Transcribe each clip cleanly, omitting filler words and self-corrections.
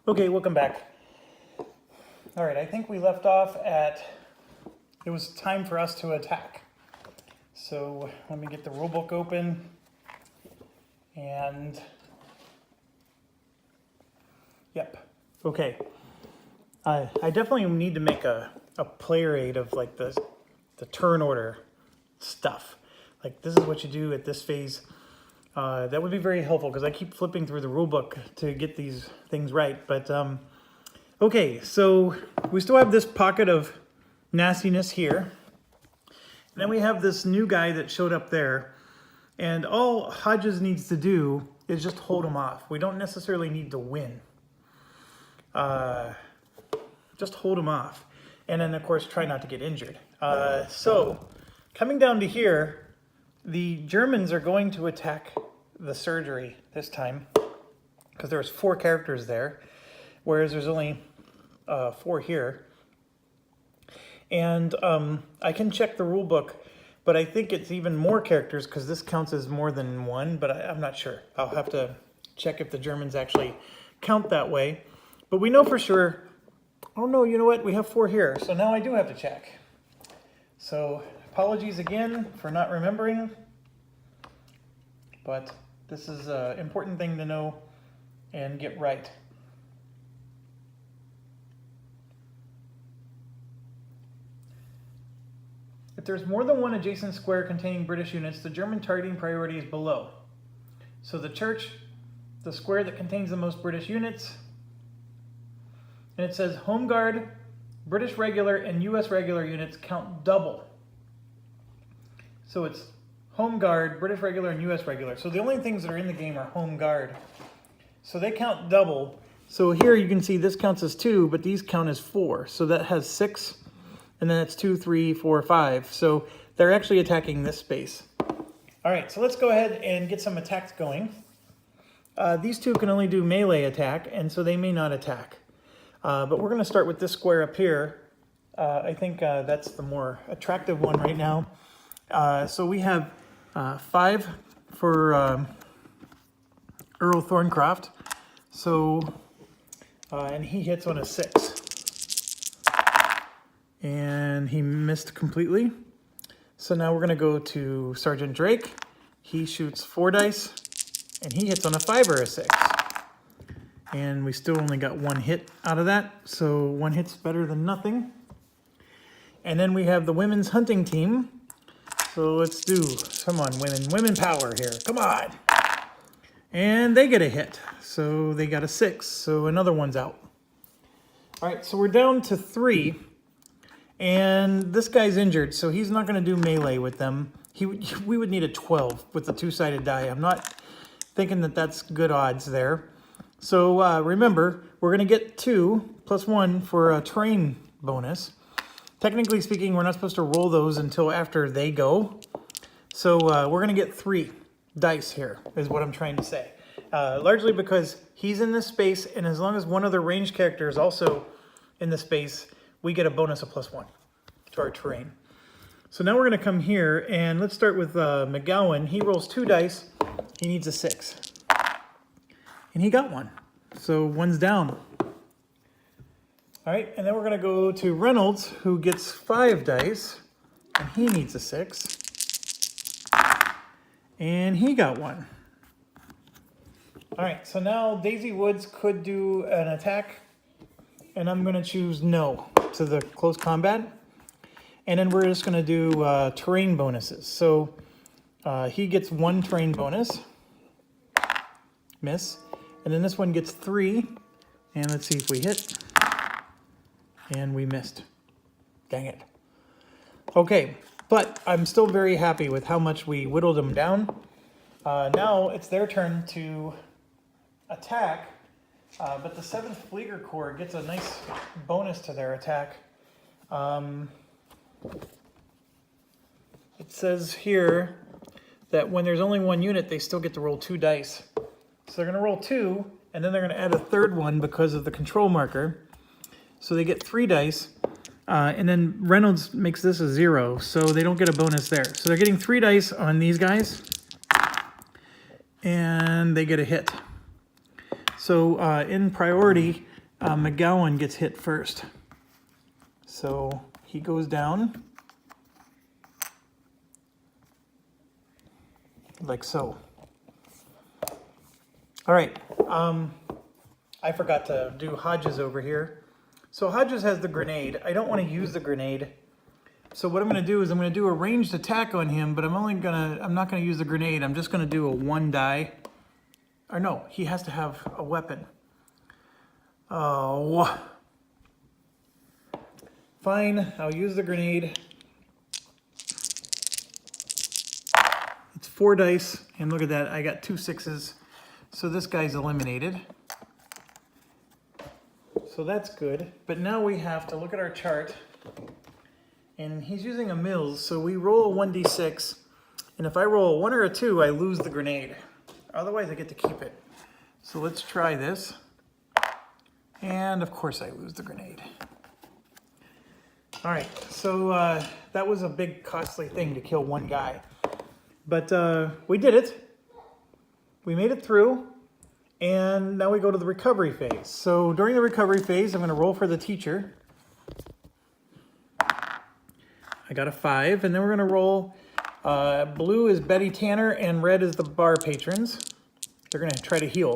Okay, welcome back. All right, I think we left off at it was time for us to attack. So let me get the rulebook open, and yep, okay. I definitely need to make a player aid of like the turn order stuff. Like this is what you do at this phase. That would be very helpful because I keep flipping through the rulebook to get these things right. But okay, so we still have this pocket of nastiness here. And then we have this new guy that showed up there. And all Hodges needs to do is just hold him off. We don't necessarily need to win. Just hold him off. And then, of course, try not to get injured. So, coming down to here, the Germans are going to attack the surgery this time. Because there's 4 characters there. Whereas there's only 4 here. And I can check the rule book, but I think it's even more characters because this counts as more than 1, but I'm not sure. I'll have to check if the Germans actually count that way. But we know for sure, oh no, you know what? We have 4 here, so now I do have to check. So apologies again for not remembering, but this is an important thing to know and get right. If there's more than one adjacent square containing British units, the German targeting priority is below. So the church, the square that contains the most British units, and it says Home Guard, British regular, and US regular units count double. So it's Home Guard, British regular, and US regular. So the only things that are in the game are Home Guard. So they count double. So here you can see this counts as 2, but these count as 4. So that has 6. And then it's 2, 3, 4, 5. So they're actually attacking this space. All right, so let's go ahead and get some attacks going. These 2 can only do melee attack, and so they may not attack. But we're going to start with this square up here. I think that's the more attractive one right now. So we have 5 for Earl Thorncroft. So, and he hits on a 6. And he missed completely. So now we're going to go to Sergeant Drake. He shoots 4 dice, and he hits on a 5 or a 6. And we still only got 1 hit out of that, so 1 hit's better than nothing. And then we have the women's hunting team. So let's do, come on women power here, come on. And they get a hit, so they got a 6, so another one's out. All right, so we're down to 3. And this guy's injured, so he's not going to do melee with them. We would need a 12 with the 2-sided die. I'm not thinking that that's good odds there. So remember, we're going to get 2 plus 1 for a terrain bonus. Technically speaking, we're not supposed to roll those until after they go. So we're going to get 3 dice here, is what I'm trying to say. Largely because he's in this space, and as long as one other ranged character is also in the space, we get a bonus of +1 to our terrain. So now we're going to come here, and let's start with McGowan. He rolls 2 dice. He needs a 6. And he got 1. So 1's down. All right, and then we're going to go to Reynolds, who gets 5 dice. And he needs a 6. And he got 1. All right, so now Daisy Woods could do an attack. And I'm going to choose no to the close combat. And then we're just going to do terrain bonuses. So he gets 1 terrain bonus. Miss. And then this one gets 3. And let's see if we hit. And we missed. Dang it. Okay, but I'm still very happy with how much we whittled them down. Now it's their turn to attack. But the 7th Flieger Corps gets a nice bonus to their attack. It says here that when there's only 1 unit, they still get to roll 2 dice. So they're going to roll 2, and then they're going to add a 3rd one because of the control marker. So they get 3 dice, and then Reynolds makes this a 0, so they don't get a bonus there. So they're getting 3 dice on these guys, and they get a hit. So in priority, McGowan gets hit first. So he goes down like so. All right, I forgot to do Hodges over here. So Hodges has the grenade. I don't want to use the grenade. So what I'm going to do is I'm going to do a ranged attack on him, but I'm not going to use the grenade. I'm just going to do a 1 die. Or no, he has to have a weapon. Oh. Fine, I'll use the grenade. It's 4 dice, and look at that, I got 2 6s. So this guy's eliminated. So that's good. But now we have to look at our chart. And he's using a Mills, so we roll a 1d6. And if I roll a 1 or a 2, I lose the grenade. Otherwise, I get to keep it. So let's try this. And of course, I lose the grenade. All right, so that was a big, costly thing to kill 1 guy. But we did it. We made it through. And now we go to the recovery phase. So during the recovery phase, I'm going to roll for the teacher. I got a 5, and then we're going to roll. Blue is Betty Tanner, and red is the bar patrons. They're going to try to heal.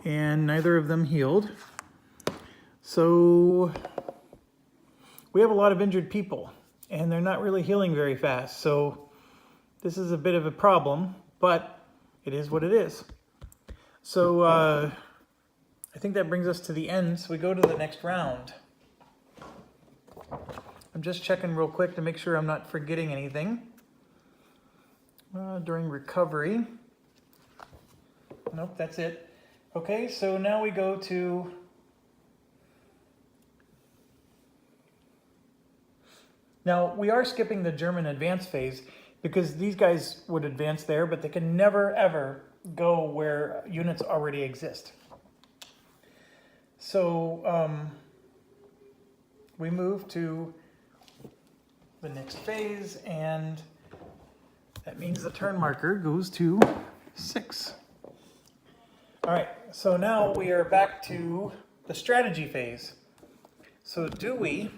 And neither of them healed. So we have a lot of injured people, and they're not really healing very fast. So this is a bit of a problem, but it is what it is. So I think that brings us to the end. So we go to the next round. I'm just checking real quick to make sure I'm not forgetting anything. During recovery. Nope, that's it. Okay, so now we go to... Now, we are skipping the German advance phase because these guys would advance there, but they can never, ever go where units already exist. So we move to the next phase, and that means the turn marker goes to 6. All right, so now we are back to the strategy phase. So do we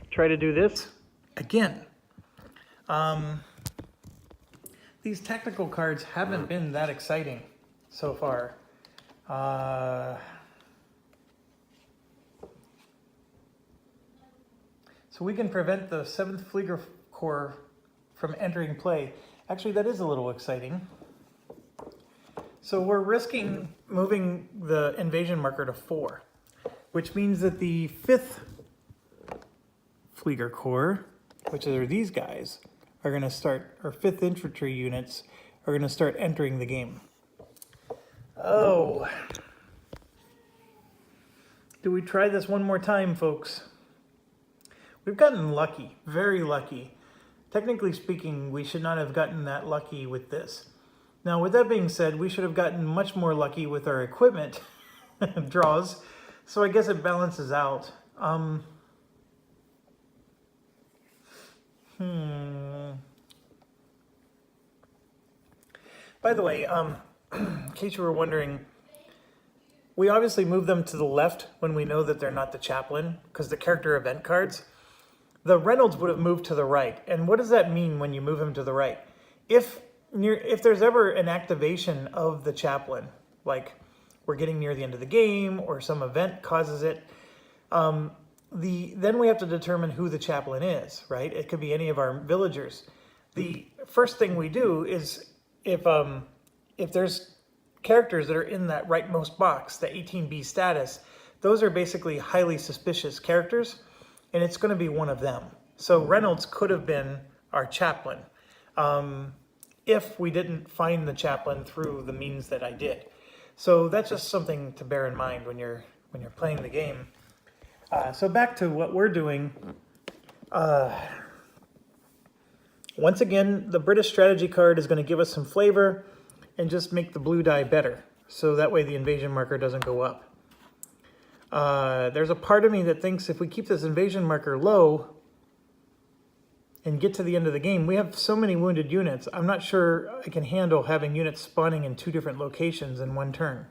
try to do this again? These technical cards haven't been that exciting so far. So we can prevent the 7th Flieger Corps from entering play. Actually, that is a little exciting. So we're risking moving the invasion marker to 4, which means that the 5th Flieger Corps, which are these guys, are going to start, or 5th infantry units are going to start entering the game. Oh. Do we try this one more time, folks? We've gotten lucky, very lucky. Technically speaking, we should not have gotten that lucky with this. Now, with that being said, we should have gotten much more lucky with our equipment draws, so I guess it balances out. By the way, in case you were wondering, we obviously move them to the left when we know that they're not the chaplain, because the character event cards. The Reynolds would have moved to the right. And what does that mean when you move him to the right? If there's ever an activation of the chaplain, like we're getting near the end of the game or some event causes it, then we have to determine who the chaplain is, right? It could be any of our villagers. The first thing we do is if there's characters that are in that rightmost box, the 18B status, those are basically highly suspicious characters, and it's going to be one of them. So Reynolds could have been our chaplain if we didn't find the chaplain through the means that I did. So that's just something to bear in mind when you're playing the game. So back to what we're doing. Once again, the British strategy card is going to give us some flavor and just make the blue die better. So that way the invasion marker doesn't go up. There's a part of me that thinks if we keep this invasion marker low, and get to the end of the game. We have so many wounded units. I'm not sure I can handle having units spawning in 2 different locations in 1 turn.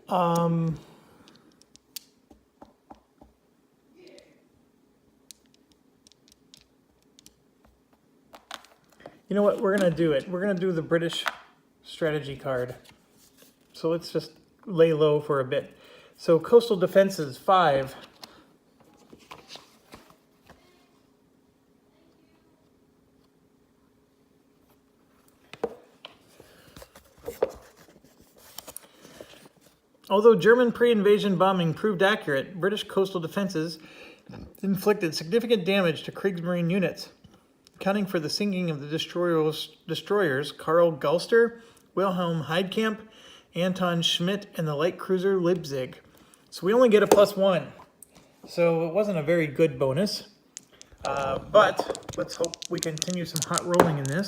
You know what? We're going to do it. We're going to do the British strategy card. So let's just lay low for a bit. So coastal defenses, 5. Although German pre-invasion bombing proved accurate, British coastal defenses inflicted significant damage to Kriegsmarine units, accounting for the sinking of the destroyers Karl Gulster, Wilhelm Heidkamp, Anton Schmidt, and the light cruiser Leipzig. So we only get a +1. So it wasn't a very good bonus. But let's hope we continue some hot rolling in this.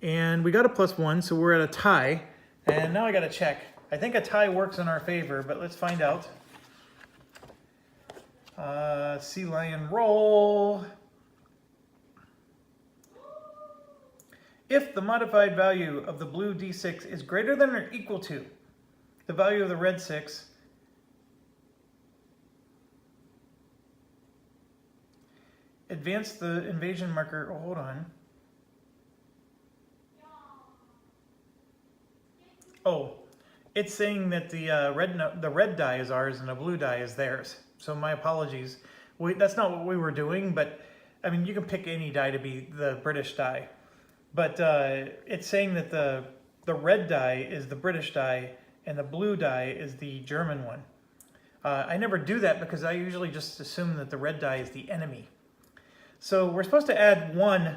And we got a +1, so we're at a tie. And now I got to check. I think a tie works in our favor, but let's find out. Sea Lion roll. If the modified value of the blue d6 is greater than or equal to the value of the red 6, advance the invasion marker. Oh, hold on. Oh, it's saying that the red die is ours and the blue die is theirs. So my apologies. That's not what we were doing, but I mean, you can pick any die to be the British die. But it's saying that the red die is the British die and the blue die is the German one. I never do that because I usually just assume that the red die is the enemy. So we're supposed to add 1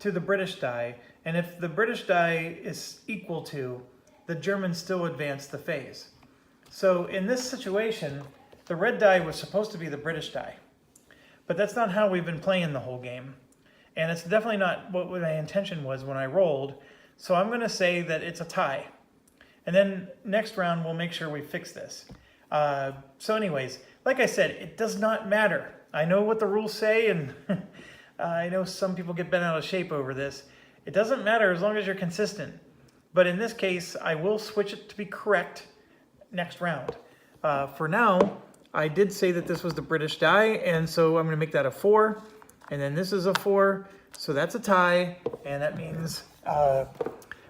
to the British die, and if the British die is equal to, the Germans still advance the phase. So in this situation, the red die was supposed to be the British die. But that's not how we've been playing the whole game. And it's definitely not what my intention was when I rolled. So I'm going to say that it's a tie. And then next round, we'll make sure we fix this. So anyways, like I said, it does not matter. I know what the rules say, and I know some people get bent out of shape over this. It doesn't matter as long as you're consistent. But in this case, I will switch it to be correct next round. For now, I did say that this was the British die, and so I'm going to make that a 4. And then this is a 4, so that's a tie, and that means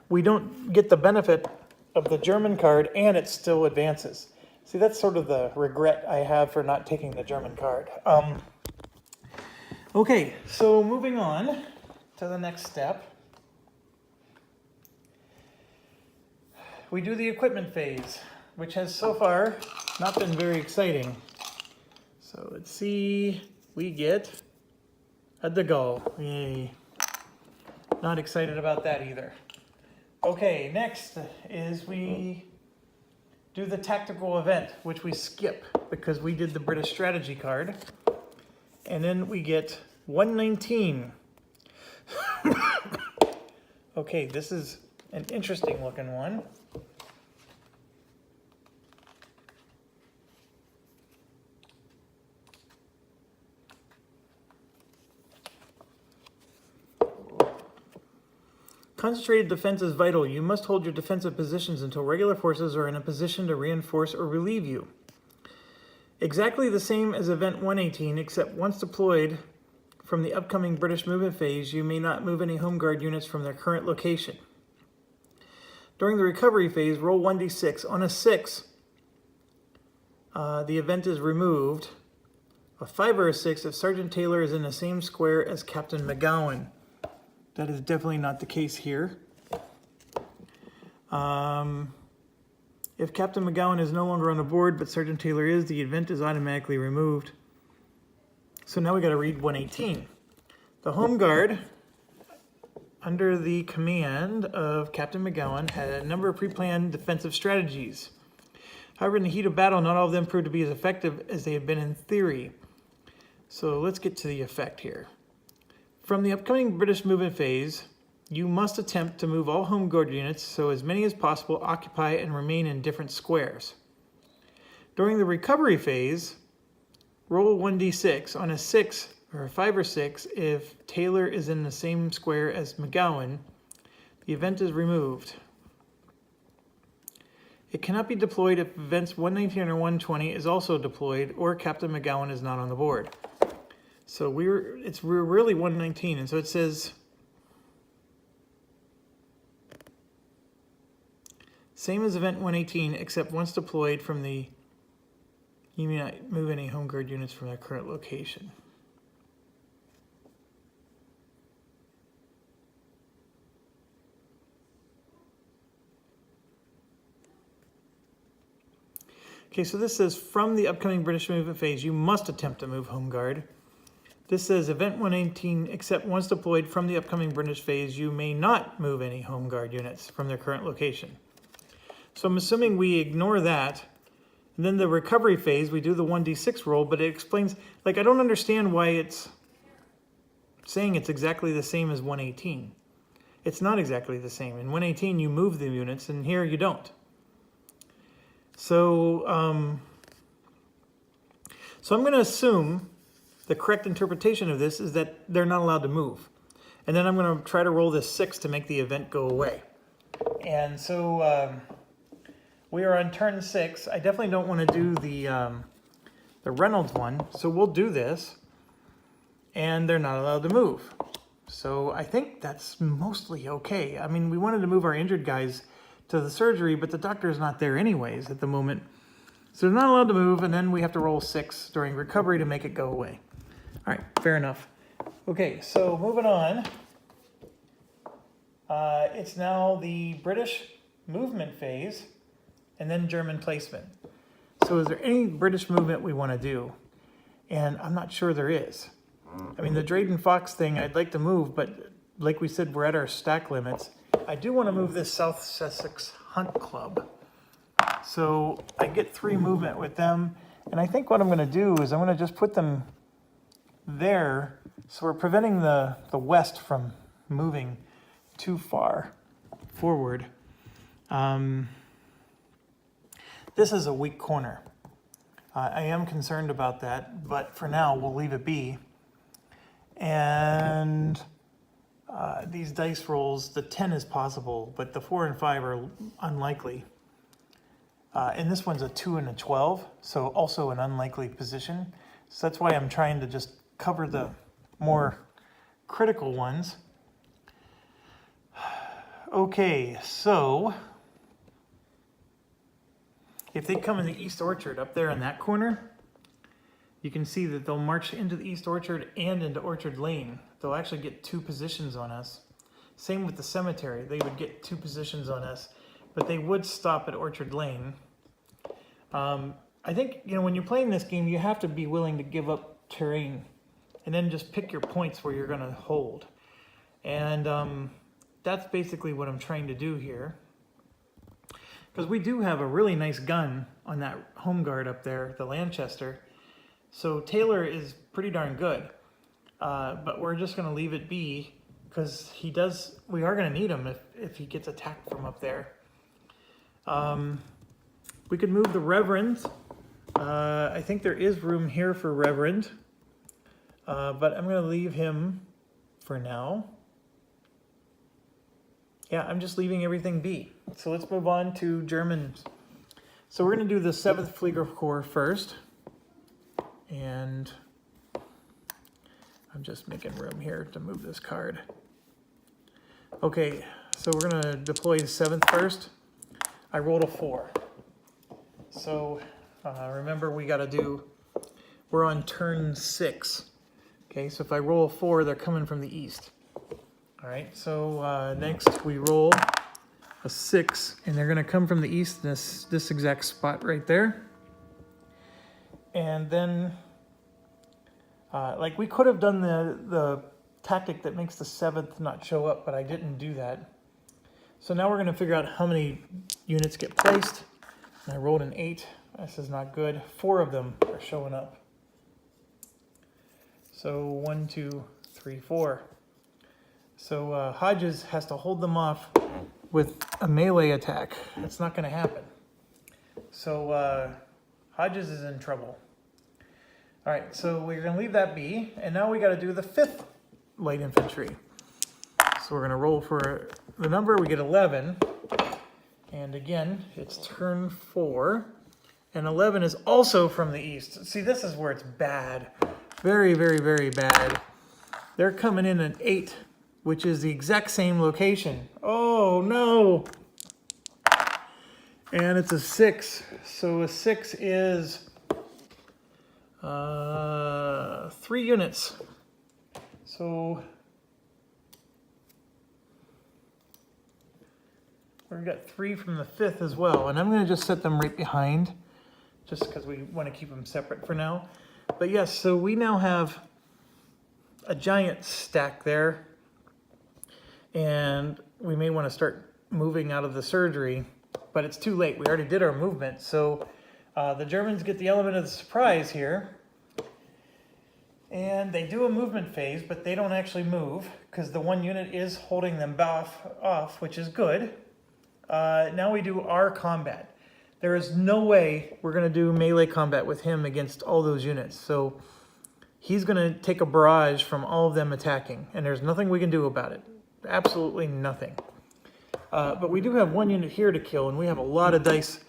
we don't get the benefit of the German card, and it still advances. See, that's sort of the regret I have for not taking the German card. Okay, so moving on to the next step. We do the equipment phase, which has so far not been very exciting. So let's see, we get a De Gaulle. Yay. Not excited about that either. Okay, next is we do the tactical event, which we skip because we did the British strategy card. And then we get 119. Okay, this is an interesting looking one. Concentrated defense is vital. You must hold your defensive positions until regular forces are in a position to reinforce or relieve you. Exactly the same as Event 118, except once deployed from the upcoming British movement phase, you may not move any Home Guard units from their current location. During the recovery phase, roll 1d6. On a 6, the event is removed. A 5 or a 6 if Sergeant Taylor is in the same square as Captain McGowan. That is definitely not the case here. If Captain McGowan is no longer on the board, but Sergeant Taylor is, the event is automatically removed. So now we got to read 118. The Home Guard, under the command of Captain McGowan, had a number of pre-planned defensive strategies. However, in the heat of battle, not all of them proved to be as effective as they had been in theory. So let's get to the effect here. From the upcoming British movement phase, you must attempt to move all Home Guard units so as many as possible occupy and remain in different squares. During the recovery phase, roll 1d6. On a 6, or a 5 or 6 if Taylor is in the same square as McGowan. The event is removed. It cannot be deployed if events 119 or 120 is also deployed or Captain McGowan is not on the board. So we're really 119, and so it says same as event 118, except once deployed from the, you may not move any home guard units from their current location. Okay, so this says from the upcoming British movement phase, you must attempt to move home guard. This says event 118, except once deployed from the upcoming British phase, you may not move any home guard units from their current location. So I'm assuming we ignore that. And then the recovery phase, we do the 1d6 roll, but it explains, like, I don't understand why it's saying it's exactly the same as 118. It's not exactly the same. In 118, you move the units, and here you don't. So, so I'm going to assume the correct interpretation of this is that they're not allowed to move. And then I'm going to try to roll this 6 to make the event go away. And so we are on turn 6. I definitely don't want to do the Reynolds one, so we'll do this. And they're not allowed to move. So I think that's mostly okay. I mean, we wanted to move our injured guys to the surgery, but the doctor's not there anyways at the moment. So they're not allowed to move, and then we have to roll 6 during recovery to make it go away. All right, fair enough. Okay, so moving on. It's now the British movement phase, and then German placement. So is there any British movement we want to do? And I'm not sure there is. I mean, the Drayden Fox thing, I'd like to move, but like we said, we're at our stack limits. I do want to move this South Sussex Hunt Club. So I get 3 movement with them. And I think what I'm going to do is I'm going to just put them there. So we're preventing the west from moving too far forward. This is a weak corner. I am concerned about that, but for now we'll leave it be. And these dice rolls, the 10 is possible, but the 4 and 5 are unlikely. And this one's a 2 and a 12, so also an unlikely position. So that's why I'm trying to just cover the more critical ones. Okay, so if they come in the East Orchard up there in that corner, you can see that they'll march into the East Orchard and into Orchard Lane. They'll actually get 2 positions on us. Same with the cemetery. They would get 2 positions on us, but they would stop at Orchard Lane. I think, you know, when you're playing this game, you have to be willing to give up terrain and then just pick your points where you're going to hold. And that's basically what I'm trying to do here. Because we do have a really nice gun on that home guard up there, the Lanchester. So Taylor is pretty darn good. But we're just going to leave it be because we are going to need him if he gets attacked from up there. We could move the Reverend. I think there is room here for Reverend. But I'm going to leave him for now. Yeah, I'm just leaving everything be. So let's move on to Germans. So we're going to do the 7th Flieger Corps first. And I'm just making room here to move this card. Okay, so we're going to deploy the 7th first. I rolled a 4. So remember we're on turn 6. Okay, so if I roll a 4, they're coming from the east. All right, so next we roll a 6, and they're going to come from the east in this exact spot right there. And then, like we could have done the tactic that makes the 7th not show up, but I didn't do that. So now we're going to figure out how many units get placed. And I rolled an 8. This is not good. 4 of them are showing up. So 1, 2, 3, 4. So Hodges has to hold them off with a melee attack. That's not going to happen. So Hodges is in trouble. All right, so we're gonna leave that be, and now we gotta do the 5th light infantry. So we're gonna roll for the number, we get 11. And again, it's turn 4. And 11 is also from the east. See, this is where it's bad. Very, very, very bad. They're coming in at 8, which is the exact same location. Oh, no. And it's a 6. So a 6 is 3 units. So we've got 3 from the 5th as well. And I'm going to just set them right behind, just because we want to keep them separate for now. But yes, so we now have a giant stack there. And we may want to start moving out of the surgery, but it's too late. We already did our movement. So the Germans get the element of the surprise here. And they do a movement phase, but they don't actually move because the 1 unit is holding them off, which is good. Now we do our combat. There is no way we're going to do melee combat with him against all those units. So he's going to take a barrage from all of them attacking, and there's nothing we can do about it. Absolutely nothing. But we do have 1 unit here to kill, and we have a lot of dice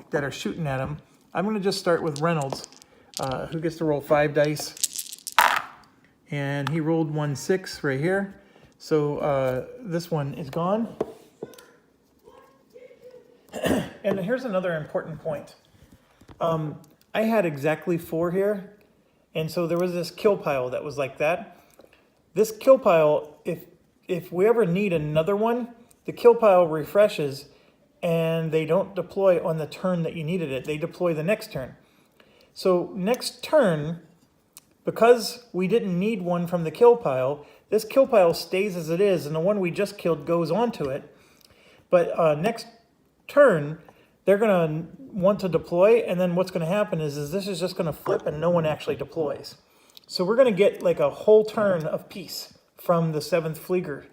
that are shooting at him. I'm going to just start with Reynolds, who gets to roll 5 dice. And he rolled 1 6 right here. So this one is gone. And here's another important point. I had exactly 4 here. And so there was this kill pile that was like that. This kill pile, if we ever need another one, the kill pile refreshes and they don't deploy on the turn that you needed it. They deploy the next turn. So next turn, because we didn't need one from the kill pile, this kill pile stays as it is, and the one we just killed goes onto it. But next turn, they're going to want to deploy, and then what's going to happen is this is just going to flip and no one actually deploys. So we're going to get like a whole turn of peace from the 7th Flieger,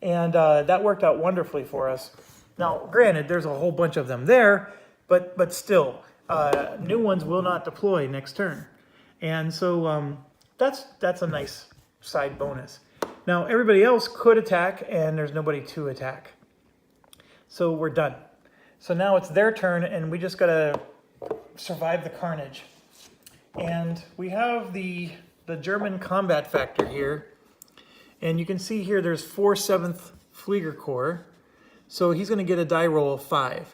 and that worked out wonderfully for us. Now, granted, there's a whole bunch of them there, but still, new ones will not deploy next turn. And so that's a nice side bonus. Now, everybody else could attack, and there's nobody to attack. So we're done. So now it's their turn, and we just got to survive the carnage. And we have the German combat factor here. And you can see here there's 4 7th Flieger Corps. So he's going to get a die roll of 5.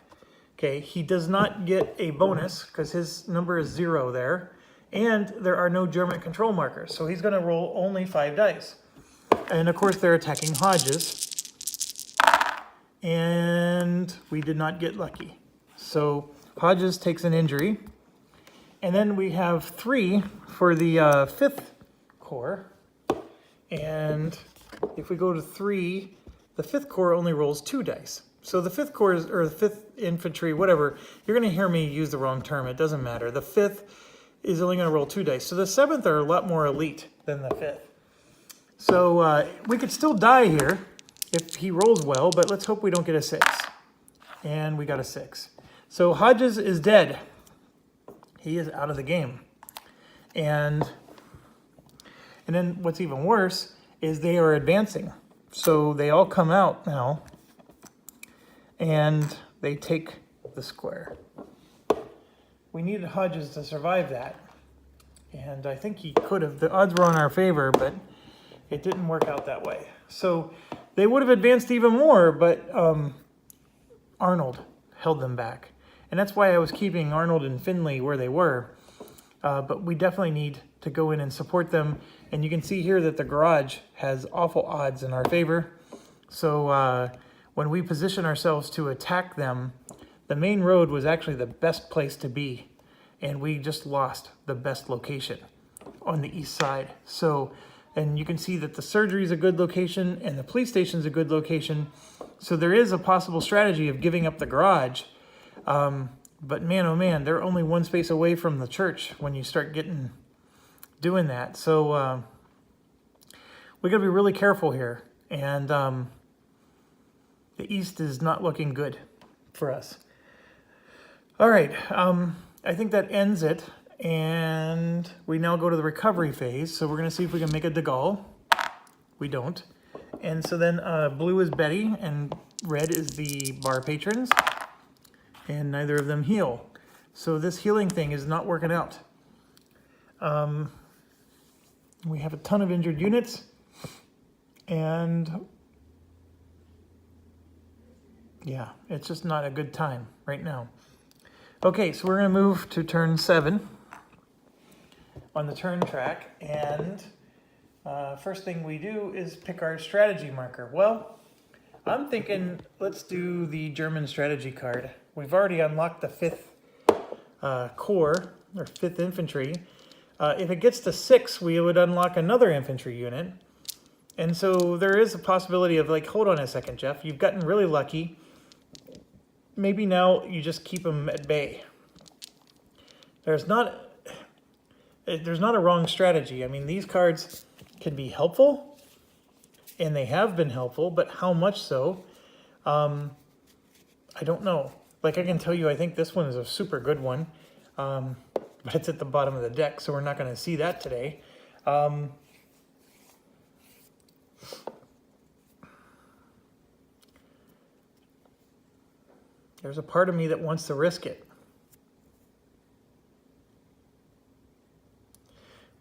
Okay, he does not get a bonus because his number is 0 there. And there are no German control markers, so he's going to roll only 5 dice. And of course, they're attacking Hodges. And we did not get lucky. So Hodges takes an injury. And then we have 3 for the 5th Corps. And if we go to 3, the 5th Corps only rolls 2 dice. So the 5th Corps, or the 5th Infantry, whatever, you're going to hear me use the wrong term. It doesn't matter. The 5th is only going to roll 2 dice. So the 7th are a lot more elite than the 5th. So we could still die here if he rolls well, but let's hope we don't get a 6. And we got a 6. So Hodges is dead. He is out of the game. And then what's even worse is they are advancing. So they all come out now, and they take the square. We needed Hodges to survive that, and I think he could have. The odds were on our favor, but it didn't work out that way. So they would have advanced even more, but Arnold held them back. And that's why I was keeping Arnold and Finley where they were. But we definitely need to go in and support them. And you can see here that the garage has awful odds in our favor. So when we position ourselves to attack them, the main road was actually the best place to be. And we just lost the best location on the east side. So, and you can see that the surgery is a good location and the police station is a good location. So there is a possible strategy of giving up the garage. But man, oh man, they're only 1 space away from the church when you start doing that. So we got to be really careful here. And the east is not looking good for us. All right, I think that ends it. And we now go to the recovery phase. So we're going to see if we can make a De Gaulle. We don't. And so then blue is Betty and red is the bar patrons. And neither of them heal. So this healing thing is not working out. We have a ton of injured units. And yeah, it's just not a good time right now. Okay, so we're going to move to turn 7 on the turn track. And first thing we do is pick our strategy marker. Well, I'm thinking let's do the German strategy card. We've already unlocked the 5th Corps, or 5th Infantry. If it gets to 6, we would unlock another infantry unit. And so there is a possibility of like, hold on a second, Jeff, you've gotten really lucky. Maybe now you just keep them at bay. There's not a wrong strategy. I mean, these cards can be helpful, and they have been helpful, but how much so? I don't know. Like I can tell you, I think this one is a super good one, but it's at the bottom of the deck, so we're not going to see that today. There's a part of me that wants to risk it.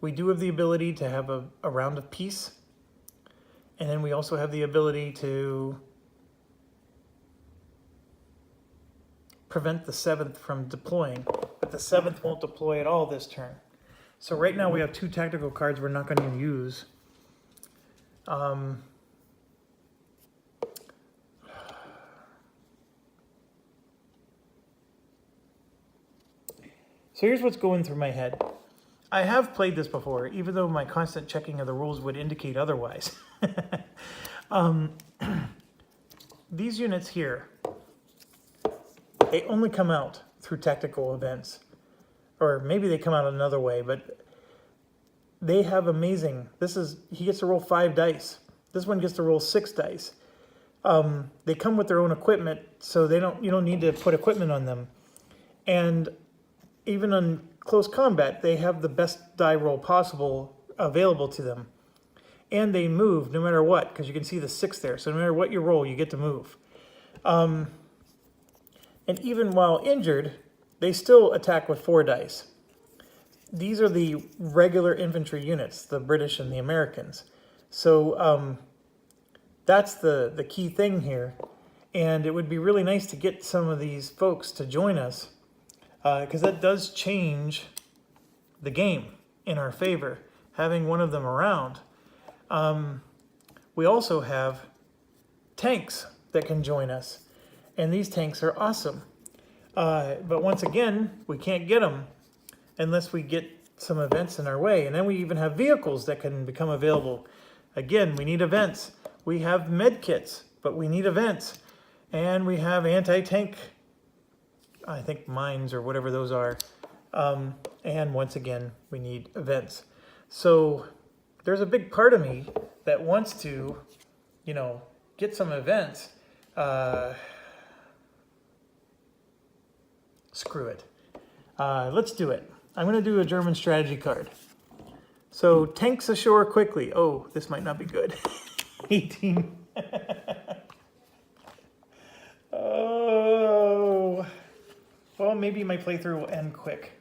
We do have the ability to have a round of peace. And then we also have the ability to prevent the 7th from deploying. But the 7th won't deploy at all this turn. So right now we have 2 tactical cards we're not going to use. So here's what's going through my head. I have played this before, even though my constant checking of the rules would indicate otherwise. These units here, they only come out through tactical events. Or maybe they come out another way, but they have amazing... he gets to roll 5 dice. This one gets to roll 6 dice. They come with their own equipment, so you don't need to put equipment on them. And even on close combat, they have the best die roll possible available to them. And they move no matter what, because you can see the 6 there. So no matter what you roll, you get to move. And even while injured, they still attack with 4 dice. These are the regular infantry units, the British and the Americans. So that's the key thing here. And it would be really nice to get some of these folks to join us, because that does change the game in our favor, having one of them around. We also have tanks that can join us, and these tanks are awesome. But once again, we can't get them unless we get some events in our way. And then we even have vehicles that can become available. Again, we need events. We have med kits, but we need events. And we have anti-tank, I think, mines or whatever those are. And once again, we need events. So there's a big part of me that wants to, get some events. Screw it. Let's do it. I'm going to do a German strategy card. So tanks ashore quickly. Oh, this might not be good. 18. Oh. Well, maybe my playthrough will end quick.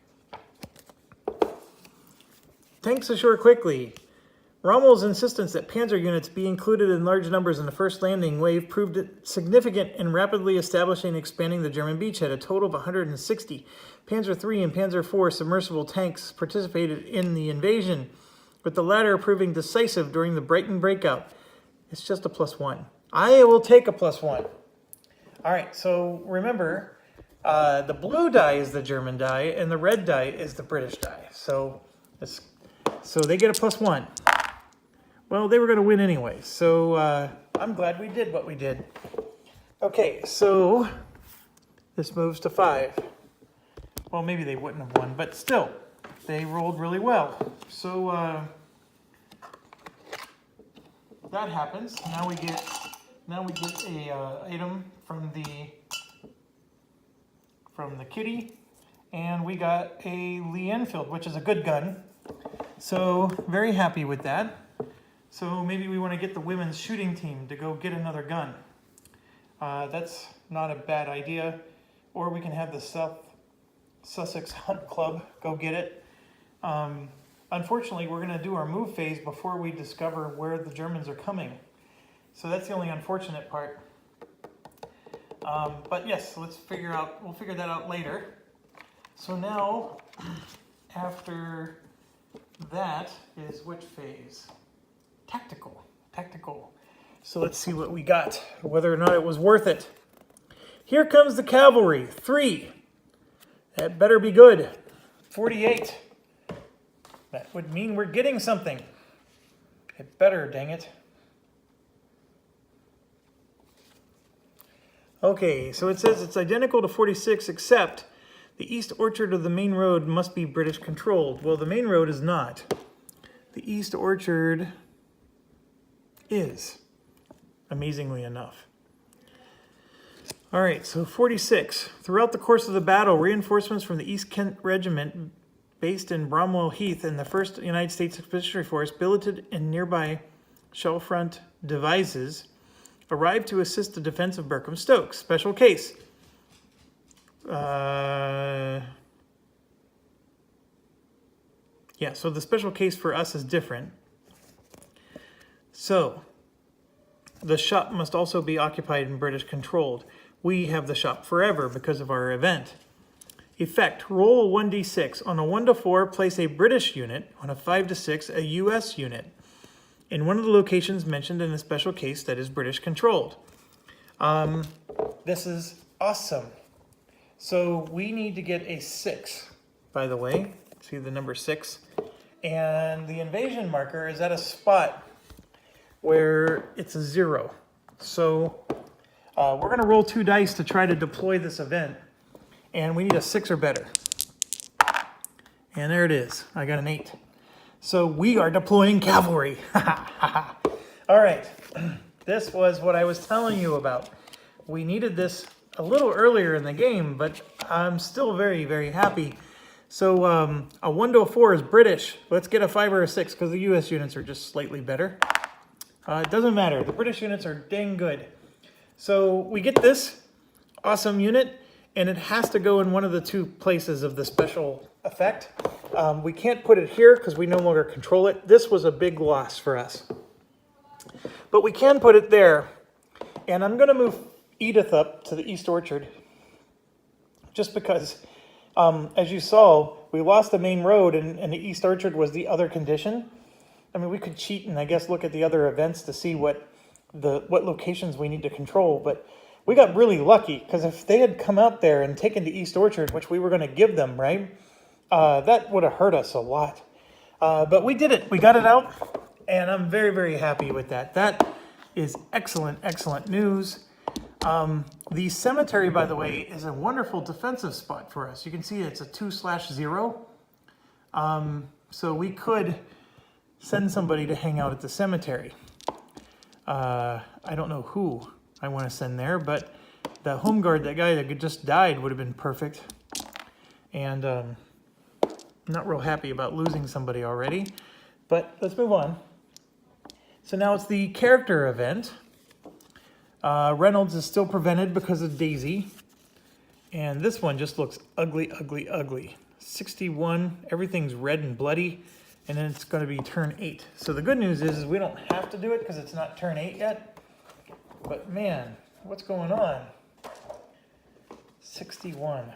Tanks ashore quickly. Rommel's insistence that panzer units be included in large numbers in the first landing wave proved significant in rapidly establishing and expanding the German beachhead. A total of 160 Panzer III and Panzer IV submersible tanks participated in the invasion, with the latter proving decisive during the Brighton breakout. It's just a +1. I will take a +1. All right, so remember, the blue die is the German die, and the red die is the British die. So they get a +1. Well, they were going to win anyway, so I'm glad we did what we did. Okay, so this moves to 5. Well, maybe they wouldn't have won, but still, they rolled really well. So that happens. Now we get a item from the kitty, and we got a Lee Enfield, which is a good gun. So very happy with that. So maybe we want to get the women's shooting team to go get another gun. That's not a bad idea. Or we can have the South Sussex Hunt Club go get it. Unfortunately, we're going to do our move phase before we discover where the Germans are coming. So that's the only unfortunate part. But yes, we'll figure that out later. So now, after that is which phase? Tactical. So let's see what we got, whether or not it was worth it. Here comes the cavalry, 3. That better be good. 48. That would mean we're getting something. It better, dang it. Okay, so it says it's identical to 46, except the east orchard of the main road must be British controlled. Well, the main road is not. The east orchard is, amazingly enough. All right, so 46. Throughout the course of the battle, reinforcements from the East Kent Regiment, based in Bromwell Heath, and the 1st United States Expeditionary Force, billeted in nearby shellfront devices, arrived to assist the defense of Berkham-Stokes. Special case. Yeah, so the special case for us is different. So, the shop must also be occupied and British controlled. We have the shop forever because of our event. Effect, roll a 1d6. On a 1 to 4, place a British unit. On a 5 to 6, a US unit. In one of the locations mentioned in the special case that is British controlled. This is awesome. So we need to get a 6, by the way. See the number 6? And the invasion marker is at a spot where it's a 0. So we're going to roll 2 dice to try to deploy this event. And we need a 6 or better. And there it is. I got an 8. So we are deploying cavalry. All right. This was what I was telling you about. We needed this a little earlier in the game, but I'm still very, very happy. So a 1 to a 4 is British. Let's get a 5 or a 6 because the US units are just slightly better. It doesn't matter. The British units are dang good. So we get this awesome unit, and it has to go in one of the 2 places of the special effect. We can't put it here because we no longer control it. This was a big loss for us. But we can put it there. And I'm going to move Edith up to the East Orchard just because, as you saw, we lost the main road and the East Orchard was the other condition. I mean, we could cheat and I guess look at the other events to see what locations we need to control. But we got really lucky because if they had come out there and taken the East Orchard, which we were going to give them, right? That would have hurt us a lot. But we did it. We got it out. And I'm very, very happy with that. That is excellent, excellent news. The cemetery, by the way, is a wonderful defensive spot for us. You can see it's a 2/0. So we could send somebody to hang out at the cemetery. I don't know who I want to send there, but the home guard, that guy that just died, would have been perfect. And I'm not real happy about losing somebody already, but let's move on. So now it's the character event. Reynolds is still prevented because of Daisy. And this one just looks ugly, ugly, ugly. 61, everything's red and bloody. And then it's going to be turn 8. So the good news is we don't have to do it because it's not turn 8 yet. But man, what's going on? 61.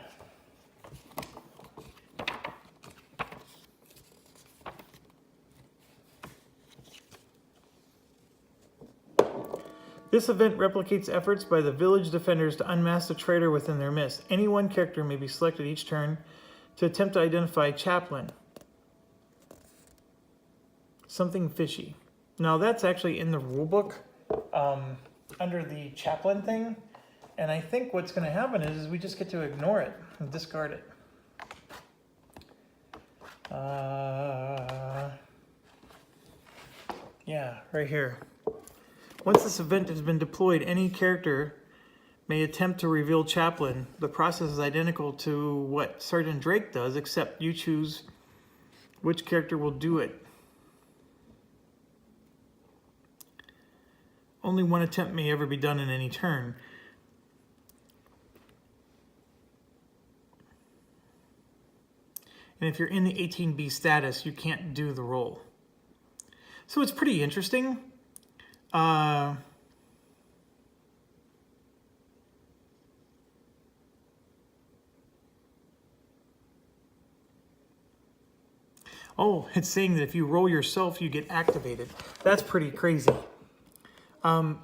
This event replicates efforts by the village defenders to unmask the traitor within their midst. Any one character may be selected each turn to attempt to identify Chaplain. Something fishy. Now that's actually in the rulebook under the Chaplain thing. And I think what's going to happen is we just get to ignore it and discard it. Yeah, right here. Once this event has been deployed, any character may attempt to reveal Chaplain. The process is identical to what Sergeant Drake does, except you choose which character will do it. Only one attempt may ever be done in any turn. And if you're in the 18B status, you can't do the roll. So it's pretty interesting. Oh, it's saying that if you roll yourself, you get activated. That's pretty crazy. We're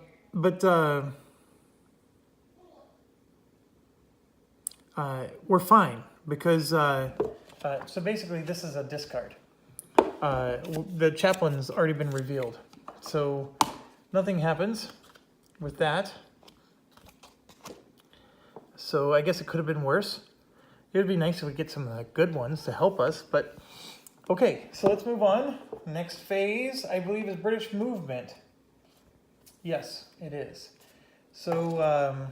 fine because, so basically this is a discard. The Chaplain's already been revealed. So nothing happens with that. So I guess it could have been worse. It would be nice if we get some good ones to help us, but okay, so let's move on. Next phase, I believe, is British movement. Yes, it is. So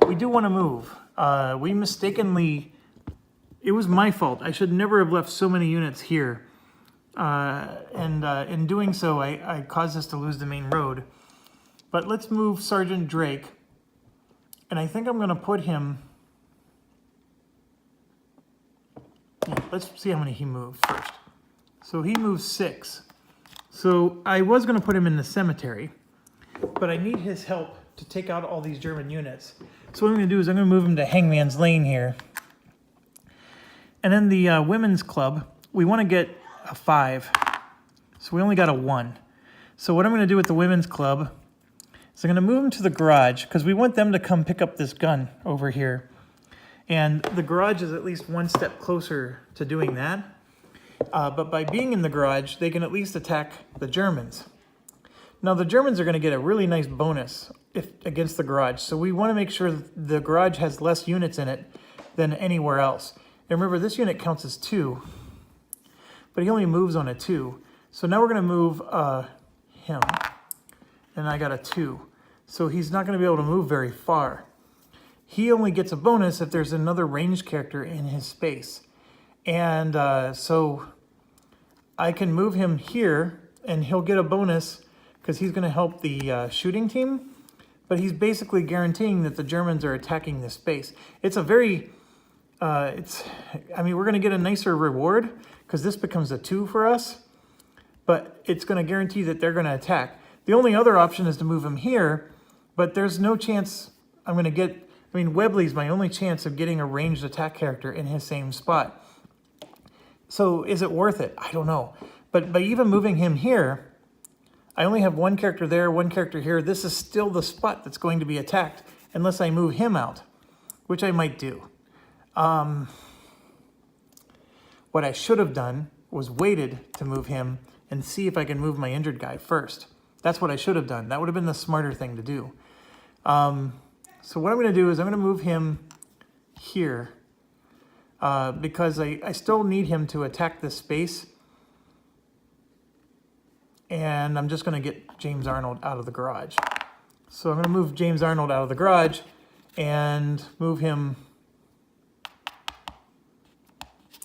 we do want to move. We mistakenly, it was my fault. I should never have left so many units here. And in doing so, I caused us to lose the main road. But let's move Sergeant Drake. And I think I'm going to put him... Yeah, let's see how many he moves first. So he moves 6. So I was going to put him in the cemetery, but I need his help to take out all these German units. So what I'm going to do is I'm going to move him to Hangman's Lane here. And then the women's club, we want to get a 5. So we only got a 1. So what I'm going to do with the women's club is I'm going to move them to the garage because we want them to come pick up this gun over here. And the garage is at least one step closer to doing that. But by being in the garage, they can at least attack the Germans. Now the Germans are going to get a really nice bonus against the garage. So we want to make sure the garage has less units in it than anywhere else. And remember, this unit counts as 2, but he only moves on a 2. So now we're going to move him, and I got a 2. So he's not going to be able to move very far. He only gets a bonus if there's another ranged character in his space. And so I can move him here, and he'll get a bonus because he's going to help the shooting team. But he's basically guaranteeing that the Germans are attacking this space. It's a very... I mean, we're going to get a nicer reward because this becomes a 2 for us, but it's going to guarantee that they're going to attack. The only other option is to move him here, but there's no chance I'm going to get... I mean, Webley's my only chance of getting a ranged attack character in his same spot. So is it worth it? I don't know. But by even moving him here, I only have one character there, one character here. This is still the spot that's going to be attacked unless I move him out, which I might do. What I should have done was waited to move him and see if I can move my injured guy first. That's what I should have done. That would have been the smarter thing to do. So what I'm going to do is I'm going to move him here because I still need him to attack this space. And I'm just going to get James Arnold out of the garage. So I'm going to move James Arnold out of the garage and move him...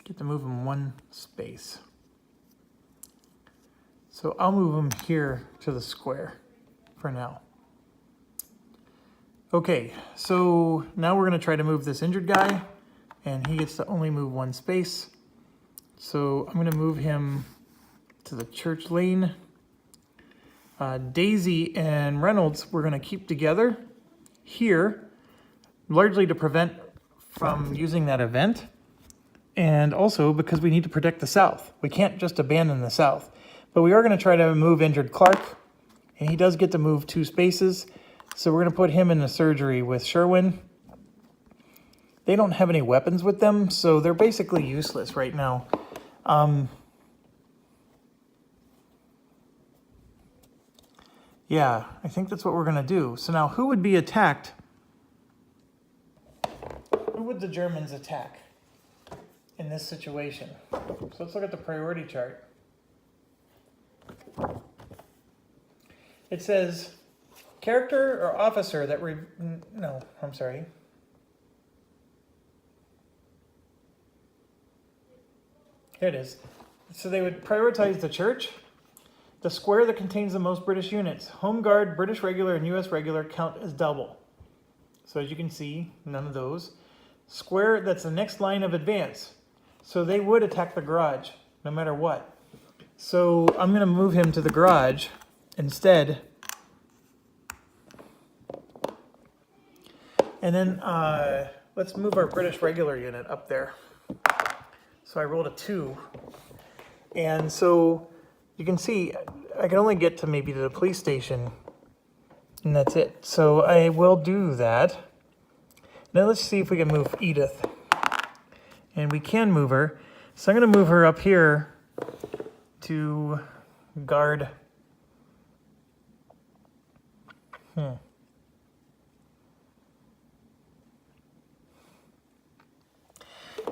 Get to move him one space. So I'll move him here to the square for now. Okay, so now we're going to try to move this injured guy, and he gets to only move one space. So I'm going to move him to the church lane. Daisy and Reynolds we're going to keep together here, largely to prevent from using that event. And also because we need to protect the South. We can't just abandon the South. But we are going to try to move injured Clark. And he does get to move 2 spaces. So we're going to put him in the surgery with Sherwin. They don't have any weapons with them, so they're basically useless right now. Yeah, I think that's what we're going to do. So now who would be attacked? Who would the Germans attack in this situation? So let's look at the priority chart. It says character or officer that no, I'm sorry. Here it is. So they would prioritize the church. The square that contains the most British units. Home Guard, British Regular, and U.S. Regular count as double. So as you can see, none of those. Square, that's the next line of advance. So they would attack the garage, no matter what. So I'm going to move him to the garage instead. And then let's move our British Regular unit up there. So I rolled a 2. And so you can see I can only get to maybe the police station, and that's it. So I will do that. Now let's see if we can move Edith. And we can move her. So I'm going to move her up here to guard.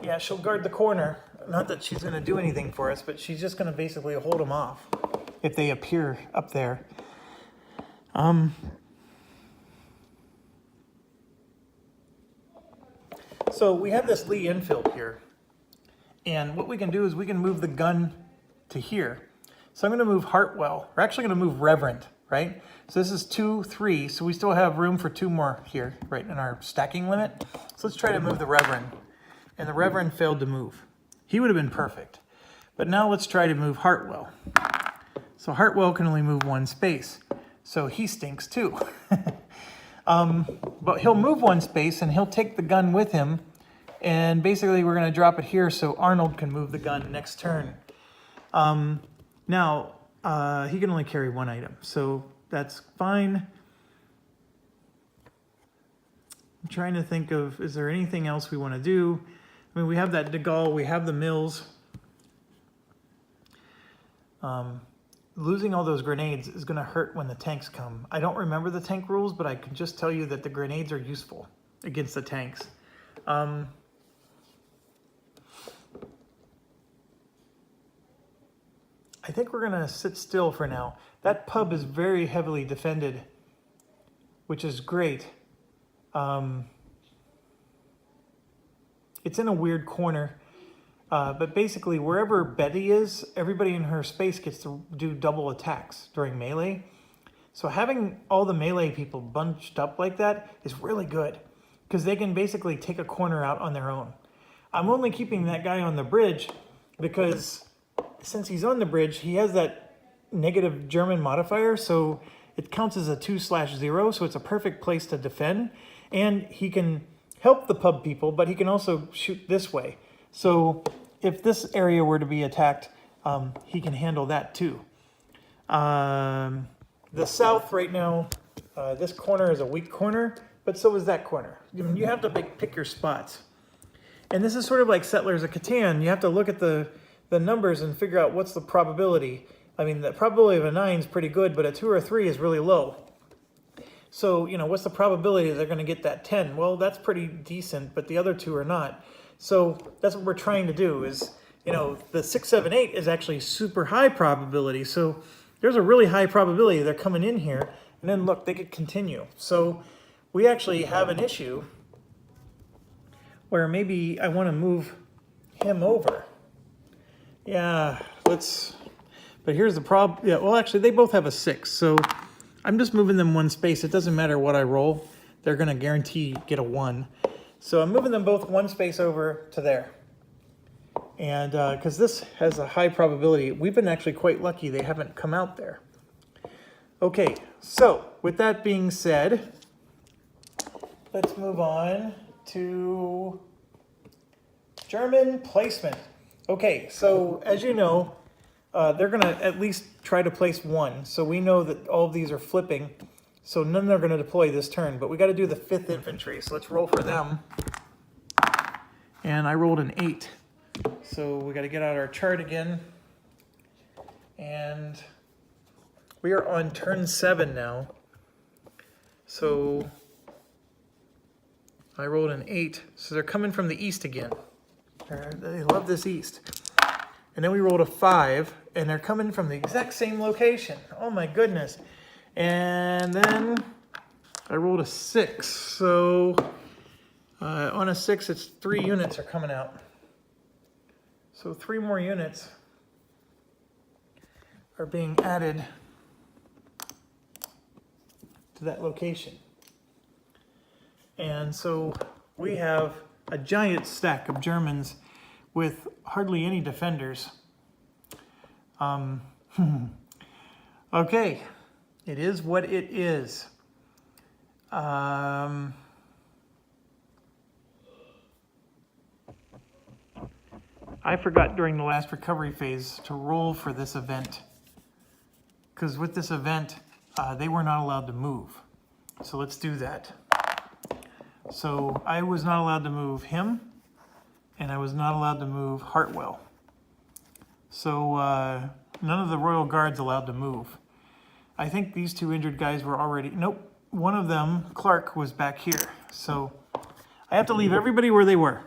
Yeah, she'll guard the corner. Not that she's going to do anything for us, but she's just going to basically hold them off if they appear up there. So we have this Lee infield here. And what we can do is we can move the gun to here. So I'm going to move Hartwell. We're actually going to move Reverend, right? So this is 2, 3. So we still have room for 2 more here, right, in our stacking limit. So let's try to move the Reverend. And the Reverend failed to move. He would have been perfect. But now let's try to move Hartwell. So Hartwell can only move 1 space. So he stinks too. But he'll move 1 space and he'll take the gun with him. And basically we're going to drop it here so Arnold can move the gun next turn. Now, he can only carry 1 item. So that's fine. I'm trying to think of, is there anything else we want to do? I mean, we have that De Gaulle, we have the Mills. Losing all those grenades is going to hurt when the tanks come. I don't remember the tank rules, but I can just tell you that the grenades are useful against the tanks. I think we're going to sit still for now. That pub is very heavily defended, which is great. It's in a weird corner, but basically wherever Betty is, everybody in her space gets to do double attacks during melee. So having all the melee people bunched up like that is really good because they can basically take a corner out on their own. I'm only keeping that guy on the bridge because since he's on the bridge, he has that negative German modifier, so it counts as a 2/0, so it's a perfect place to defend. And he can help the pub people, but he can also shoot this way. So if this area were to be attacked, he can handle that too. The south right now, this corner is a weak corner, but so is that corner. You have to pick your spots. And this is sort of like Settlers of Catan. You have to look at the numbers and figure out what's the probability. I mean, the probability of a 9 is pretty good, but a 2 or 3 is really low. So, you know, what's the probability they're going to get that 10? Well, that's pretty decent, but the other 2 are not. So that's what we're trying to do is, you know, the 6, 7, 8 is actually super high probability. So there's a really high probability they're coming in here. And then look, they could continue. So we actually have an issue where maybe I want to move him over. Yeah, let's, but here's the problem. Yeah, well, actually, they both have a 6. So I'm just moving them 1 space. It doesn't matter what I roll. They're going to guarantee get a 1. So I'm moving them both 1 space over to there. And because this has a high probability, we've been actually quite lucky they haven't come out there. Okay, so with that being said, let's move on to German placement. Okay, so as you know, they're going to at least try to place 1. So we know that all of these are flipping. So none are going to deploy this turn. But we got to do the 5th Infantry. So let's roll for them. And I rolled an 8. So we got to get out our chart again. And we are on turn 7 now. So I rolled an 8. So they're coming from the east again. They love this east. And then we rolled a 5, and they're coming from the exact same location. Oh my goodness. And then I rolled a 6, so on a 6, it's 3 units are coming out. So 3 more units are being added to that location. And so we have a giant stack of Germans with hardly any defenders. Okay, it is what it is. I forgot during the last recovery phase to roll for this event, because with this event, they were not allowed to move. So let's do that. So I was not allowed to move him, and I was not allowed to move Hartwell. So none of the Royal Guards allowed to move. I think these 2 injured guys were already, nope, one of them, Clark, was back here. So I have to leave everybody where they were.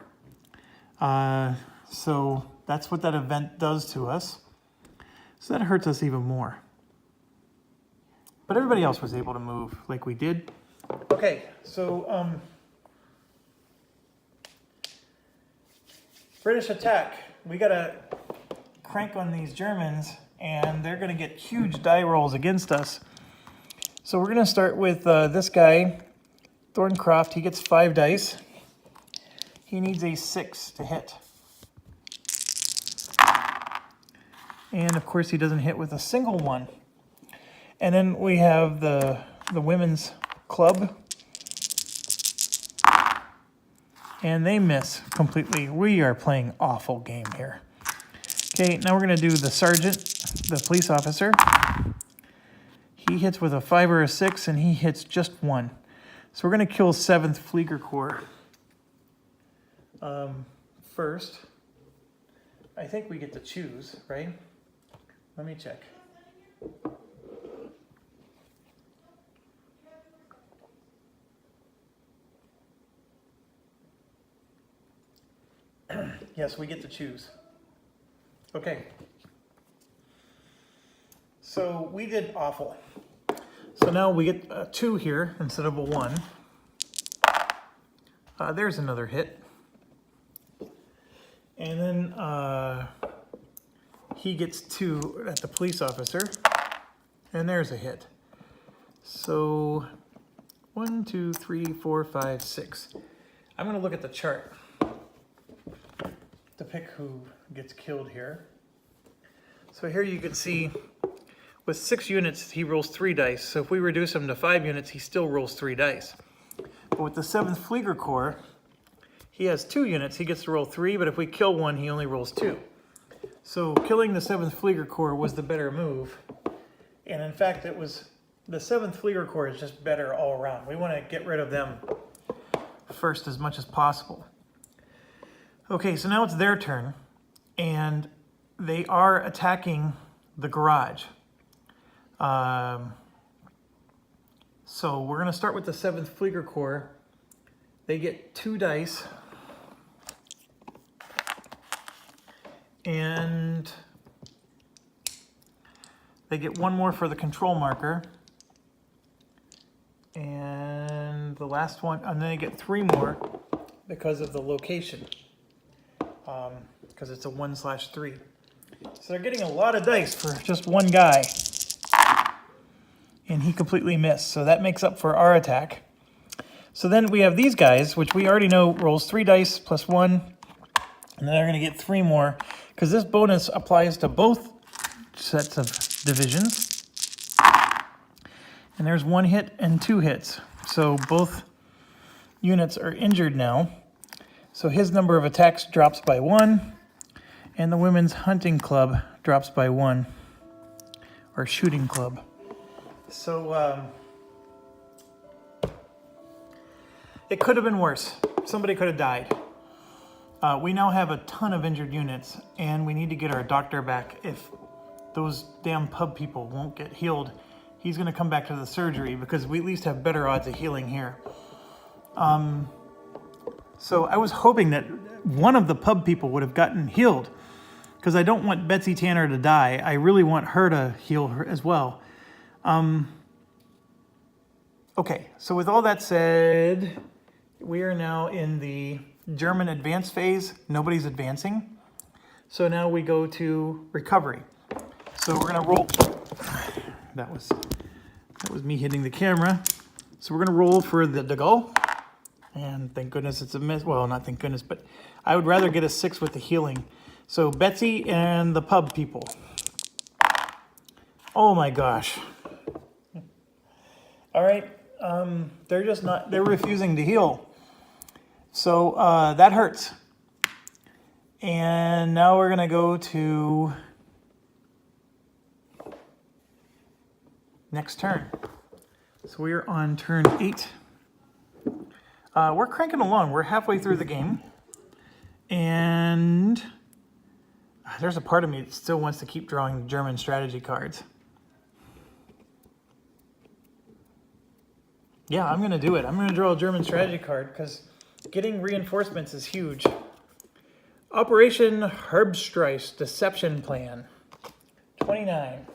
So that's what that event does to us. So that hurts us even more. But everybody else was able to move like we did. Okay, so British attack. We gotta crank on these Germans, and they're gonna get huge die rolls against us. So we're gonna start with this guy, Thorncroft. He gets 5 dice. He needs a 6 to hit. And of course he doesn't hit with a single one. And then we have the women's club. And they miss completely. We are playing awful game here. Okay, now we're gonna do the sergeant, the police officer. He hits with a 5 or a 6, and he hits just 1. So we're gonna kill 7th Flieger Corps. First, I think we get to choose, right? Let me check. Yes, we get to choose. Okay. So we did awful. So now we get a 2 here instead of a 1. There's another hit. And then he gets 2 at the police officer. And there's a hit. So 1, 2, 3, 4, 5, 6. I'm going to look at the chart to pick who gets killed here. So here you can see with 6 units, he rolls 3 dice. So if we reduce him to 5 units, he still rolls 3 dice. But with the 7th Flieger Corps, he has 2 units. He gets to roll 3, but if we kill 1, he only rolls 2. So killing the 7th Flieger Corps was the better move. And in fact, it was the 7th Flieger Corps is just better all around. We want to get rid of them first as much as possible. Okay, so now it's their turn, and they are attacking the garage. So we're going to start with the 7th Flieger Corps. They get 2 dice. And they get 1 more for the control marker. And the last one, and then they get 3 more because of the location. Because it's a 1/3. So they're getting a lot of dice for just 1 guy. And he completely missed. So that makes up for our attack. So then we have these guys, which we already know rolls 3 dice plus 1. And then they're going to get 3 more. Because this bonus applies to both sets of divisions. And there's 1 hit and 2 hits. So both units are injured now. So his number of attacks drops by 1. And the women's hunting club drops by 1. Or shooting club. So it could have been worse. Somebody could have died. We now have a ton of injured units, and we need to get our doctor back. If those damn pub people won't get healed, he's going to come back to the surgery because we at least have better odds of healing here. So I was hoping that one of the pub people would have gotten healed because I don't want Betsy Tanner to die. I really want her to heal her as well. Okay, so with all that said, we are now in the German advance phase. Nobody's advancing. So now we go to recovery. So we're gonna roll. That was me hitting the camera. So we're gonna roll for the De Gaulle. And thank goodness it's a miss. Well, not thank goodness, but I would rather get a 6 with the healing. So Betsy and the pub people. Oh my gosh. All right, they're refusing to heal. So that hurts. And now we're gonna go to next turn. So we are on turn 8. We're cranking along. We're halfway through the game. And there's a part of me that still wants to keep drawing German strategy cards. Yeah, I'm going to do it. I'm going to draw a German strategy card because getting reinforcements is huge. Operation Herbstreich Deception Plan. 29.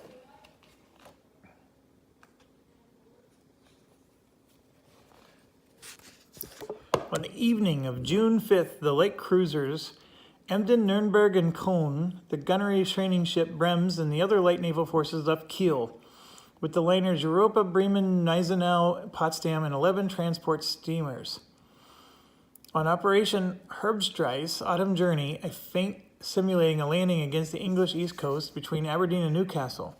On the evening of June 5th, the light cruisers Emden, Nuremberg, and Köln, the gunnery training ship Brems, and the other light naval forces left Kiel, with the liners Europa, Bremen, Gneisenau, Potsdam, and 11 transport steamers. On Operation Herbstreich Autumn Journey, a feint simulating a landing against the English east coast between Aberdeen and Newcastle.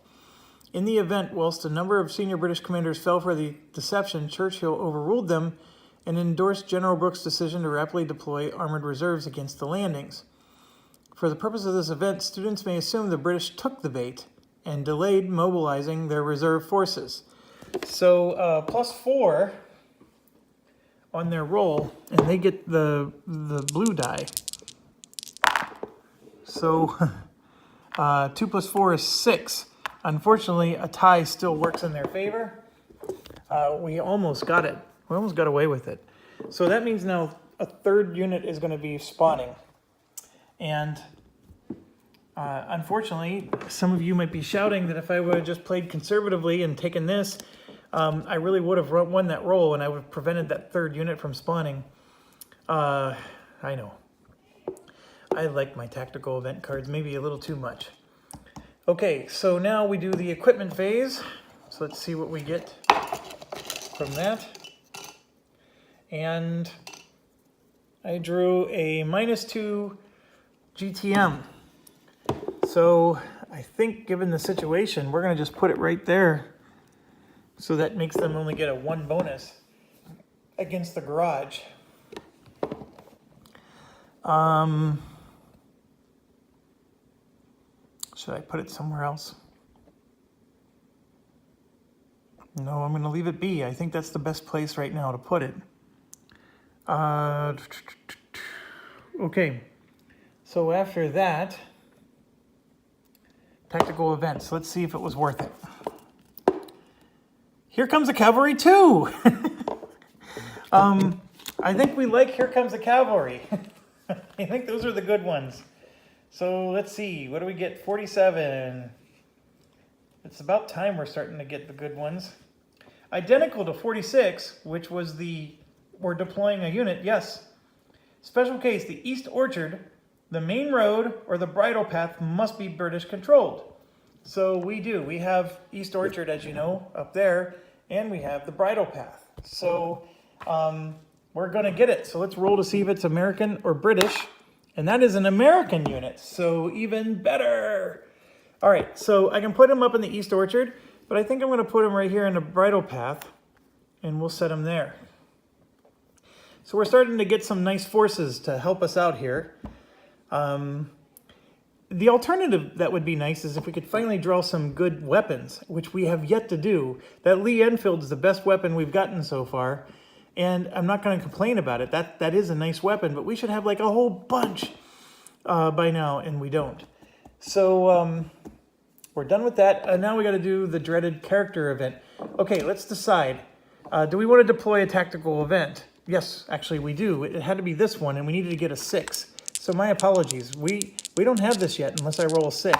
In the event, whilst a number of senior British commanders fell for the deception, Churchill overruled them and endorsed General Brooke's decision to rapidly deploy armored reserves against the landings. For the purpose of this event, students may assume the British took the bait and delayed mobilizing their reserve forces. So +4 on their roll, and they get the blue die. So 2 + 4 is 6. Unfortunately, a tie still works in their favor. We almost got it. We almost got away with it. So that means now a third unit is going to be spawning. And unfortunately, some of you might be shouting that if I would have just played conservatively and taken this, I really would have won that roll and I would have prevented that third unit from spawning. I know. I like my tactical event cards maybe a little too much. Okay, so now we do the equipment phase. So let's see what we get from that. And I drew a -2 GTM. So I think given the situation, we're going to just put it right there. So that makes them only get a 1 bonus against the garage. Should I put it somewhere else? No, I'm going to leave it be. I think that's the best place right now to put it. Okay, so after that, tactical events. Let's see if it was worth it. Here Comes the Cavalry 2! I think we like Here Comes the Cavalry. I think those are the good ones. So let's see, what do we get? 47. It's about time we're starting to get the good ones. Identical to 46, which was we're deploying a unit, yes. Special case, the East Orchard, the main road, or the bridle path must be British controlled. So we do. We have East Orchard, as you know, up there, and we have the bridle path. So we're going to get it. So let's roll to see if it's American or British. And that is an American unit, so even better. All right, so I can put him up in the East Orchard, but I think I'm going to put him right here in the bridle path, and we'll set him there. So we're starting to get some nice forces to help us out here. The alternative that would be nice is if we could finally draw some good weapons, which we have yet to do. That Lee Enfield is the best weapon we've gotten so far, and I'm not going to complain about it. That is a nice weapon, but we should have like a whole bunch by now, and we don't. So we're done with that. Now we got to do the dreaded character event. Okay, let's decide. Do we want to deploy a tactical event? Yes, actually we do. It had to be this one, and we needed to get a 6. So my apologies. We don't have this yet unless I roll a 6.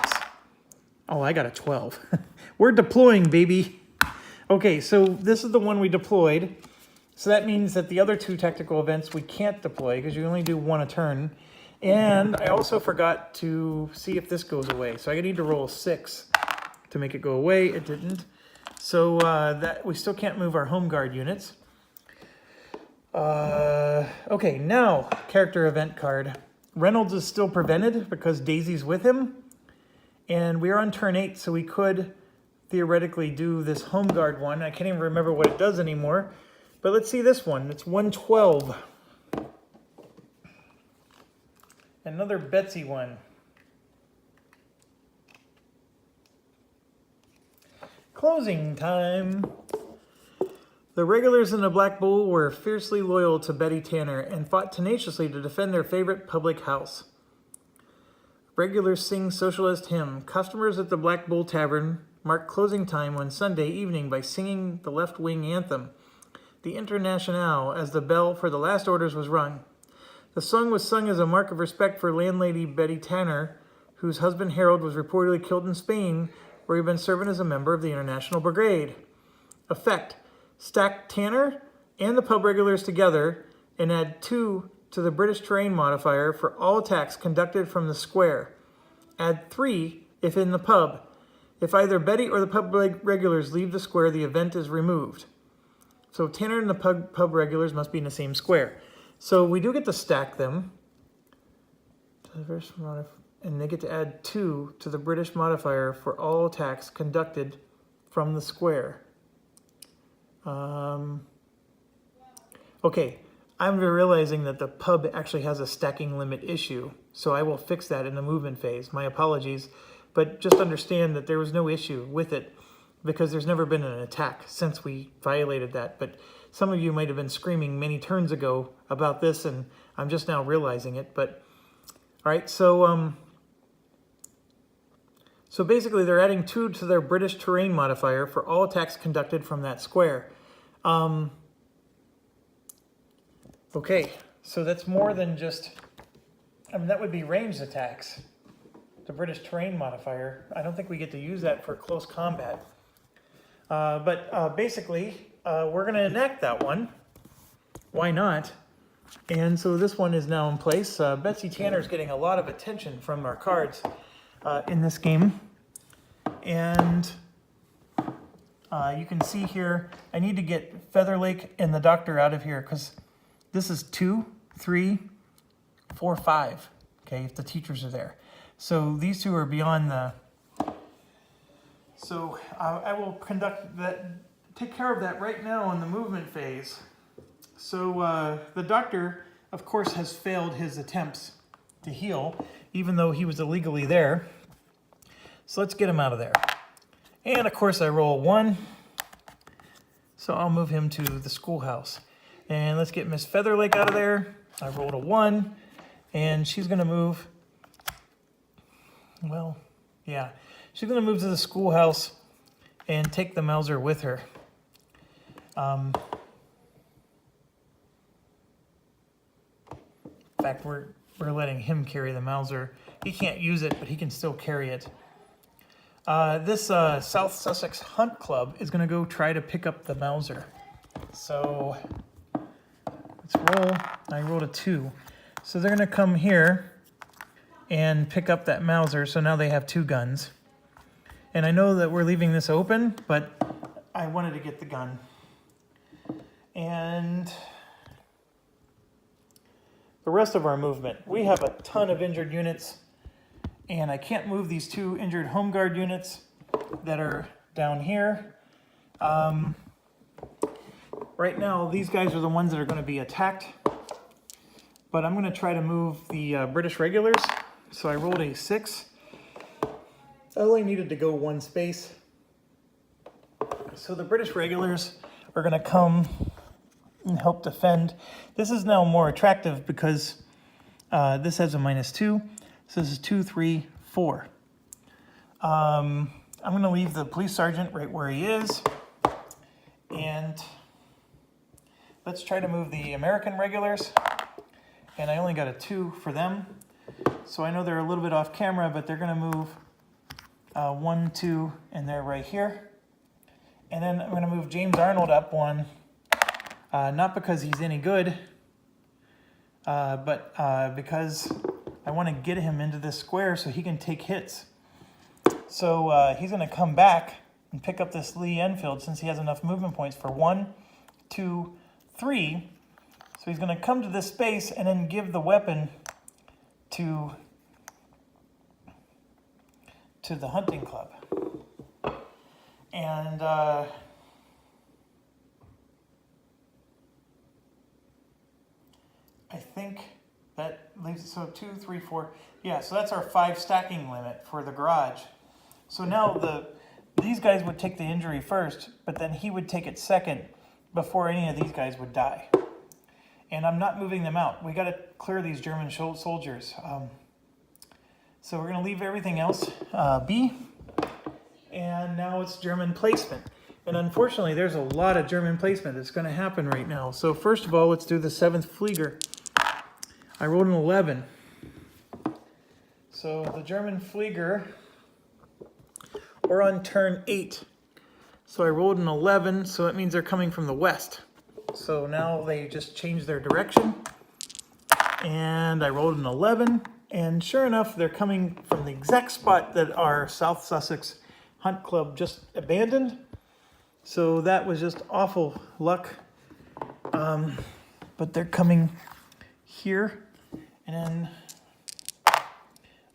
Oh, I got a 12. We're deploying, baby. Okay, so this is the one we deployed. So that means that the other two tactical events we can't deploy because you only do one a turn. And I also forgot to see if this goes away. So I need to roll a 6 to make it go away. It didn't. So that we still can't move our home guard units. Okay, now character event card. Reynolds is still prevented because Daisy's with him. And we're on turn 8, so we could theoretically do this home guard one. I can't even remember what it does anymore. But let's see this one. It's 112. Another Betsy one. Closing time. The regulars in the Black Bull were fiercely loyal to Betty Tanner and fought tenaciously to defend their favorite public house. Regulars sing socialist hymn. Customers at the Black Bull Tavern mark closing time on Sunday evening by singing the left-wing anthem, the Internationale, as the bell for the last orders was rung. The song was sung as a mark of respect for landlady Betty Tanner, whose husband Harold was reportedly killed in Spain, where he'd been serving as a member of the International Brigade. Effect: stack Tanner and the pub regulars together and add 2 to the British terrain modifier for all attacks conducted from the square. Add 3 if in the pub. If either Betty or the pub regulars leave the square, the event is removed. So Tanner and the pub regulars must be in the same square. So we do get to stack them. And they get to add 2 to the British modifier for all attacks conducted from the square. Okay, I'm realizing that the pub actually has a stacking limit issue, so I will fix that in the movement phase. My apologies, but just understand that there was no issue with it because there's never been an attack since we violated that. But some of you might have been screaming many turns ago about this, and I'm just now realizing it. But all right, so basically they're adding 2 to their British terrain modifier for all attacks conducted from that square. Okay, so that's more than just, that would be ranged attacks. The British terrain modifier. I don't think we get to use that for close combat. But basically, we're going to enact that one. Why not? And so this one is now in place. Betsy Tanner's getting a lot of attention from our cards in this game. And you can see here, I need to get Featherlake and the Doctor out of here because this is 2, 3, 4, 5, okay, if the teachers are there. So these 2 are beyond the... So I will take care of that right now in the movement phase. So the Doctor, of course, has failed his attempts to heal, even though he was illegally there. So let's get him out of there. And of course I roll 1. So I'll move him to the schoolhouse. And let's get Miss Featherlake out of there. I rolled a 1. And she's going to move. Well, yeah. She's going to move to the schoolhouse and take the Mauser with her. In fact, we're letting him carry the Mauser. He can't use it, but he can still carry it. This South Sussex Hunt Club is going to go try to pick up the Mauser. So let's roll. I rolled a 2. So they're going to come here and pick up that Mauser. So now they have 2 guns. And I know that we're leaving this open, but I wanted to get the gun. And the rest of our movement. We have a ton of injured units. And I can't move these 2 injured home guard units that are down here. Right now, these guys are the ones that are going to be attacked. But I'm going to try to move the British regulars. So I rolled a 6. I only needed to go 1 space. So the British regulars are going to come and help defend. This is now more attractive because this has a -2. So this is 2, 3, 4. I'm going to leave the police sergeant right where he is. And let's try to move the American regulars. And I only got a 2 for them. So I know they're a little bit off camera, but they're going to move 1, 2, and they're right here. And then I'm going to move James Arnold up one, not because he's any good, but because I want to get him into this square so he can take hits. So he's going to come back and pick up this Lee Enfield since he has enough movement points for 1, 2, 3. So he's going to come to this space and then give the weapon to the hunting club. And I think that leaves it, so 2, 3, 4. Yeah, so that's our 5 stacking limit for the garage. So now these guys would take the injury first, but then he would take it second before any of these guys would die. And I'm not moving them out. We got to clear these German soldiers. So we're going to leave everything else be. And now it's German placement. And unfortunately, there's a lot of German placement that's going to happen right now. So first of all, let's do the 7th Flieger. I rolled an 11. So the German Flieger, we're on turn 8. So I rolled an 11, so that means they're coming from the west. So now they just changed their direction. And I rolled an 11. And sure enough, they're coming from the exact spot that our South Sussex Hunt Club just abandoned. So that was just awful luck. But they're coming here. And then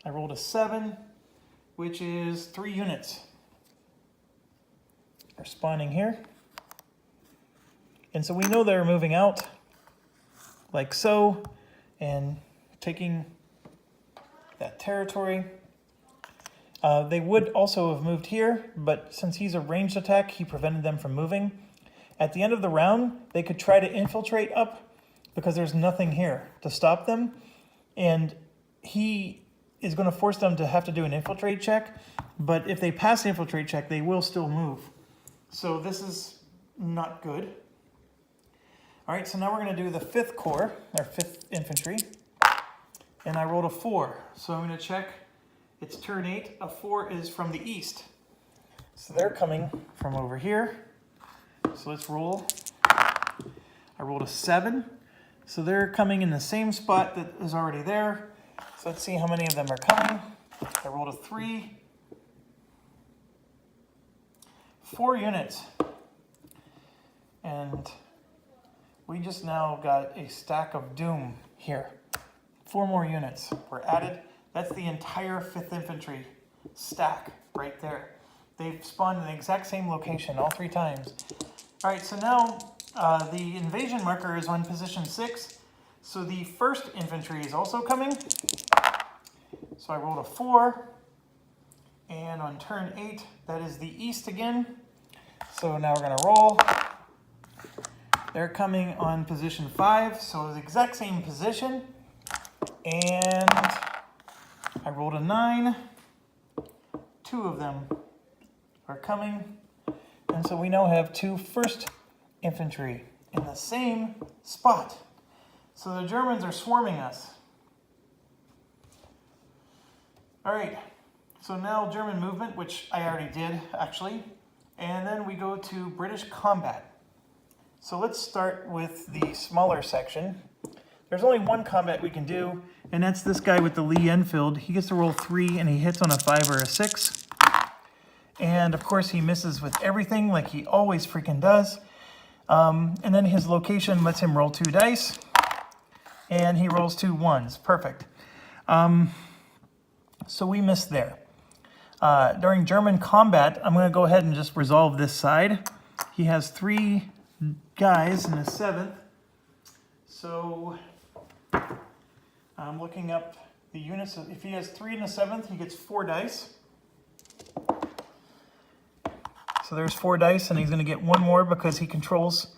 I rolled a 7, which is 3 units. They're spawning here. And so we know they're moving out like so and taking that territory. They would also have moved here, but since he's a ranged attack, he prevented them from moving. At the end of the round, they could try to infiltrate up because there's nothing here to stop them. And he is going to force them to have to do an infiltrate check. But if they pass the infiltrate check, they will still move. So this is not good. All right, so now we're going to do the 5th Corps, or 5th Infantry. And I rolled a 4. So I'm going to check. It's turn 8. A 4 is from the east. So they're coming from over here. So let's roll. I rolled a 7. So they're coming in the same spot that is already there. So let's see how many of them are coming. I rolled a 3. 4 units. And we just now got a stack of doom here. 4 more units were added. That's the entire 5th Infantry stack right there. They've spawned in the exact same location all 3 times. All right, so now the invasion marker is on position 6. So the 1st Infantry is also coming. So I rolled a 4. And on turn 8, that is the east again. So now we're going to roll. They're coming on position 5, so the exact same position. And I rolled a 9. 2 of them are coming. And so we now have 2 1st Infantry in the same spot. So the Germans are swarming us. All right, so now German movement, which I already did actually. And then we go to British combat. So let's start with the smaller section. There's only one combat we can do, and that's this guy with the Lee Enfield. He gets to roll 3, and he hits on a 5 or a 6. And of course, he misses with everything, like he always freaking does. And then his location lets him roll 2 dice, and he rolls 2 1s. Perfect. So we missed there. During German combat, I'm going to go ahead and just resolve this side. He has 3 guys in the 7th. So I'm looking up the units. If he has 3 in the 7th, he gets 4 dice. So there's 4 dice, and he's going to get 1 more because he controls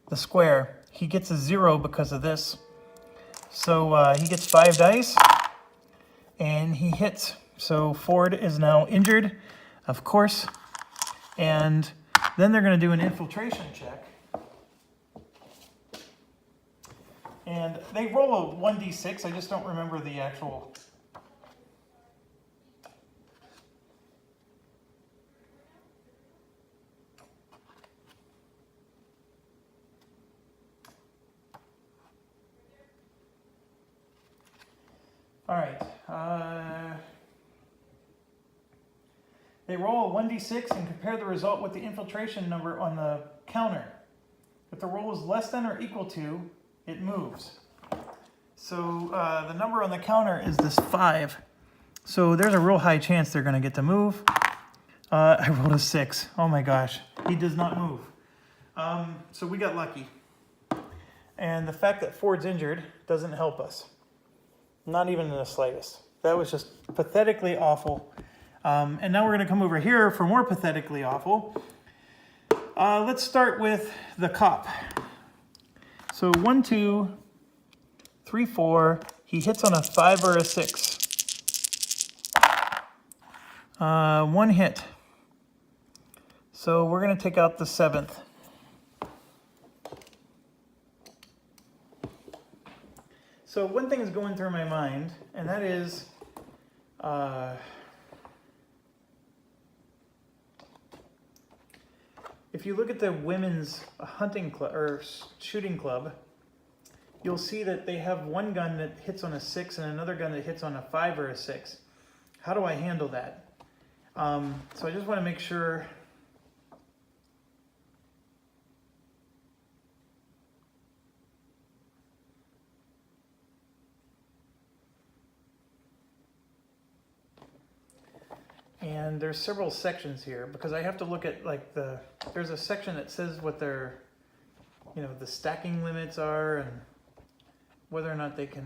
the square. He gets a 0 because of this. So he gets 5 dice, and he hits. So Ford is now injured, of course. And then they're going to do an infiltration check. And they roll a 1d6. I just don't remember the actual. All right. They roll a 1d6 and compare the result with the infiltration number on the counter. If the roll is less than or equal to, it moves. So the number on the counter is this 5. So there's a real high chance they're going to get to move. I rolled a 6. Oh my gosh. He does not move. So we got lucky. And the fact that Ford's injured doesn't help us. Not even in the slightest. That was just pathetically awful. And now we're going to come over here for more pathetically awful. Let's start with the cop. So 1, 2, 3, 4. He hits on a 5 or a 6. 1 hit. So we're going to take out the 7th. So one thing is going through my mind, and that is, if you look at the women's hunting club or shooting club, you'll see that they have one gun that hits on a 6 and another gun that hits on a 5 or a 6. How do I handle that? So I just want to make sure. And there's several sections here because I have to look at like there's a section that says what their, the stacking limits are and whether or not they can,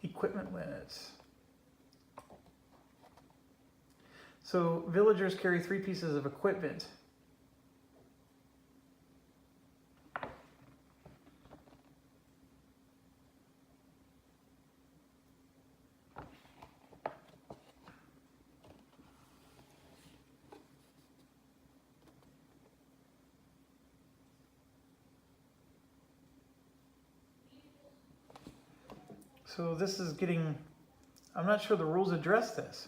equipment limits. So villagers carry 3 pieces of equipment. So this is getting, I'm not sure the rules address this.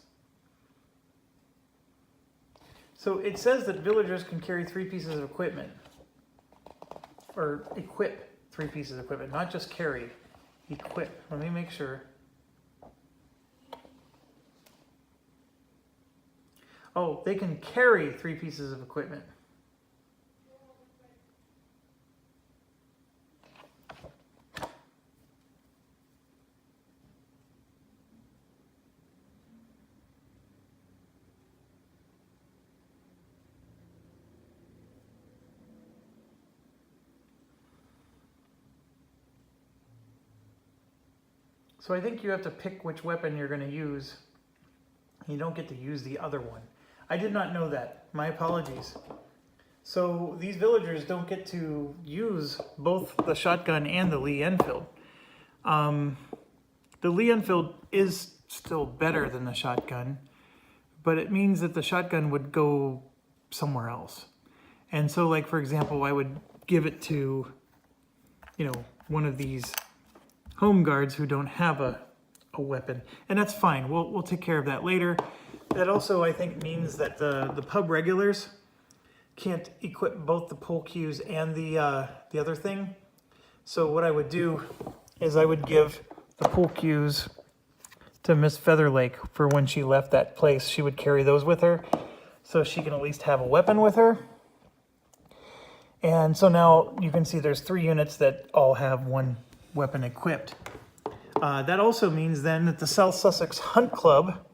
So it says that villagers can carry 3 pieces of equipment, or equip 3 pieces of equipment, not just carry, equip. Let me make sure. Oh, they can carry 3 pieces of equipment. So I think you have to pick which weapon you're going to use. You don't get to use the other one. I did not know that. My apologies. So these villagers don't get to use both the shotgun and the Lee Enfield. The Lee Enfield is still better than the shotgun, but it means that the shotgun would go somewhere else. And so, like, for example, I would give it to, one of these home guards who don't have a weapon. And that's fine. We'll take care of that later. That also, I think, means that the pub regulars can't equip both the pull cues and the other thing. So what I would do is I would give the pull cues to Miss Featherlake for when she left that place. She would carry those with her so she can at least have a weapon with her. And so now you can see there's 3 units that all have 1 weapon equipped. That also means then that the South Sussex Hunt Club,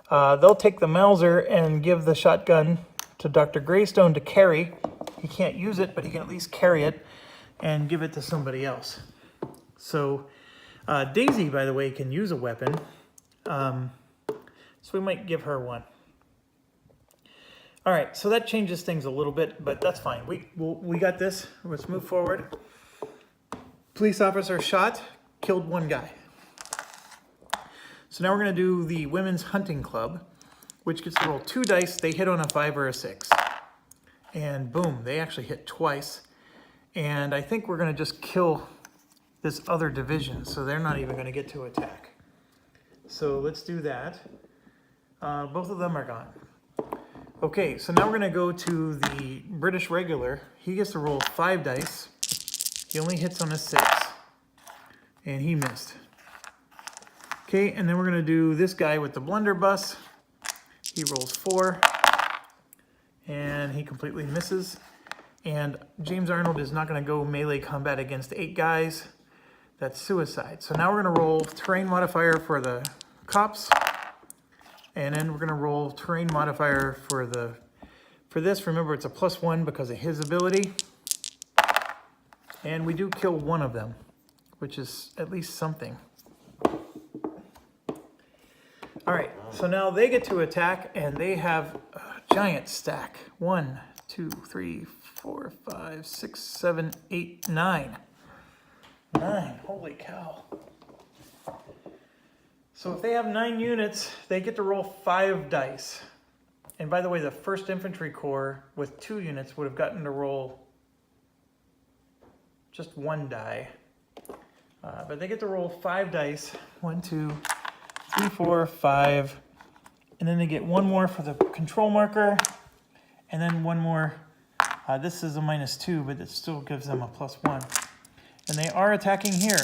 they'll take the Mauser and give the shotgun to Dr. Greystone to carry. He can't use it, but he can at least carry it and give it to somebody else. So Daisy, by the way, can use a weapon. So we might give her one. All right, so that changes things a little bit, but that's fine. We got this. Let's move forward. Police officer shot, killed 1 guy. So now we're going to do the Women's Hunting Club, which gets to roll 2 dice. They hit on a 5 or a 6. And boom, they actually hit twice. And I think we're going to just kill this other division, so they're not even going to get to attack. So let's do that. Both of them are gone. Okay, so now we're going to go to the British regular. He gets to roll 5 dice. He only hits on a 6. and he missed. Okay, and then we're gonna do this guy with the blunderbuss. He rolls 4, and he completely misses. And James Arnold is not gonna go melee combat against 8 guys. That's suicide. So now we're gonna roll terrain modifier for the cops, and then we're gonna roll terrain modifier for this. Remember, it's a +1 because of his ability. And we do kill one of them, which is at least something. All right, so now they get to attack, and they have a giant stack. 1, 2, 3, 4, 5, 6, 7, 8, 9. 9, holy cow. So if they have 9 units, they get to roll 5 dice. And by the way, the 1st Infantry Corps with 2 units would have gotten to roll just 1 die. But they get to roll 5 dice. 1, 2, 3, 4, 5. And then they get 1 more for the control marker. And then 1 more. This is a -2, but it still gives them a +1. And they are attacking here.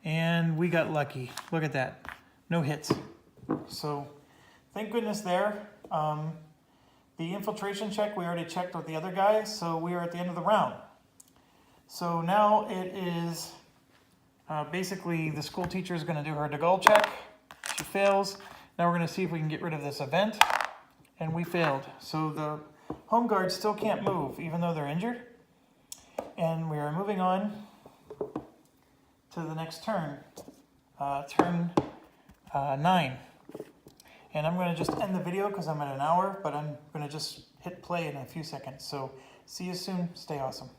And we got lucky. Look at that. No hits. So thank goodness there. The infiltration check we already checked with the other guy, so we are at the end of the round. So now it is basically the school teacher is going to do her Deagle check. She fails. Now we're going to see if we can get rid of this event. And we failed. So the home guards still can't move, even though they're injured. And we are moving on to the next turn, turn 9. And I'm going to just end the video because I'm at an hour, but I'm going to just hit play in a few seconds. So see you soon. Stay awesome.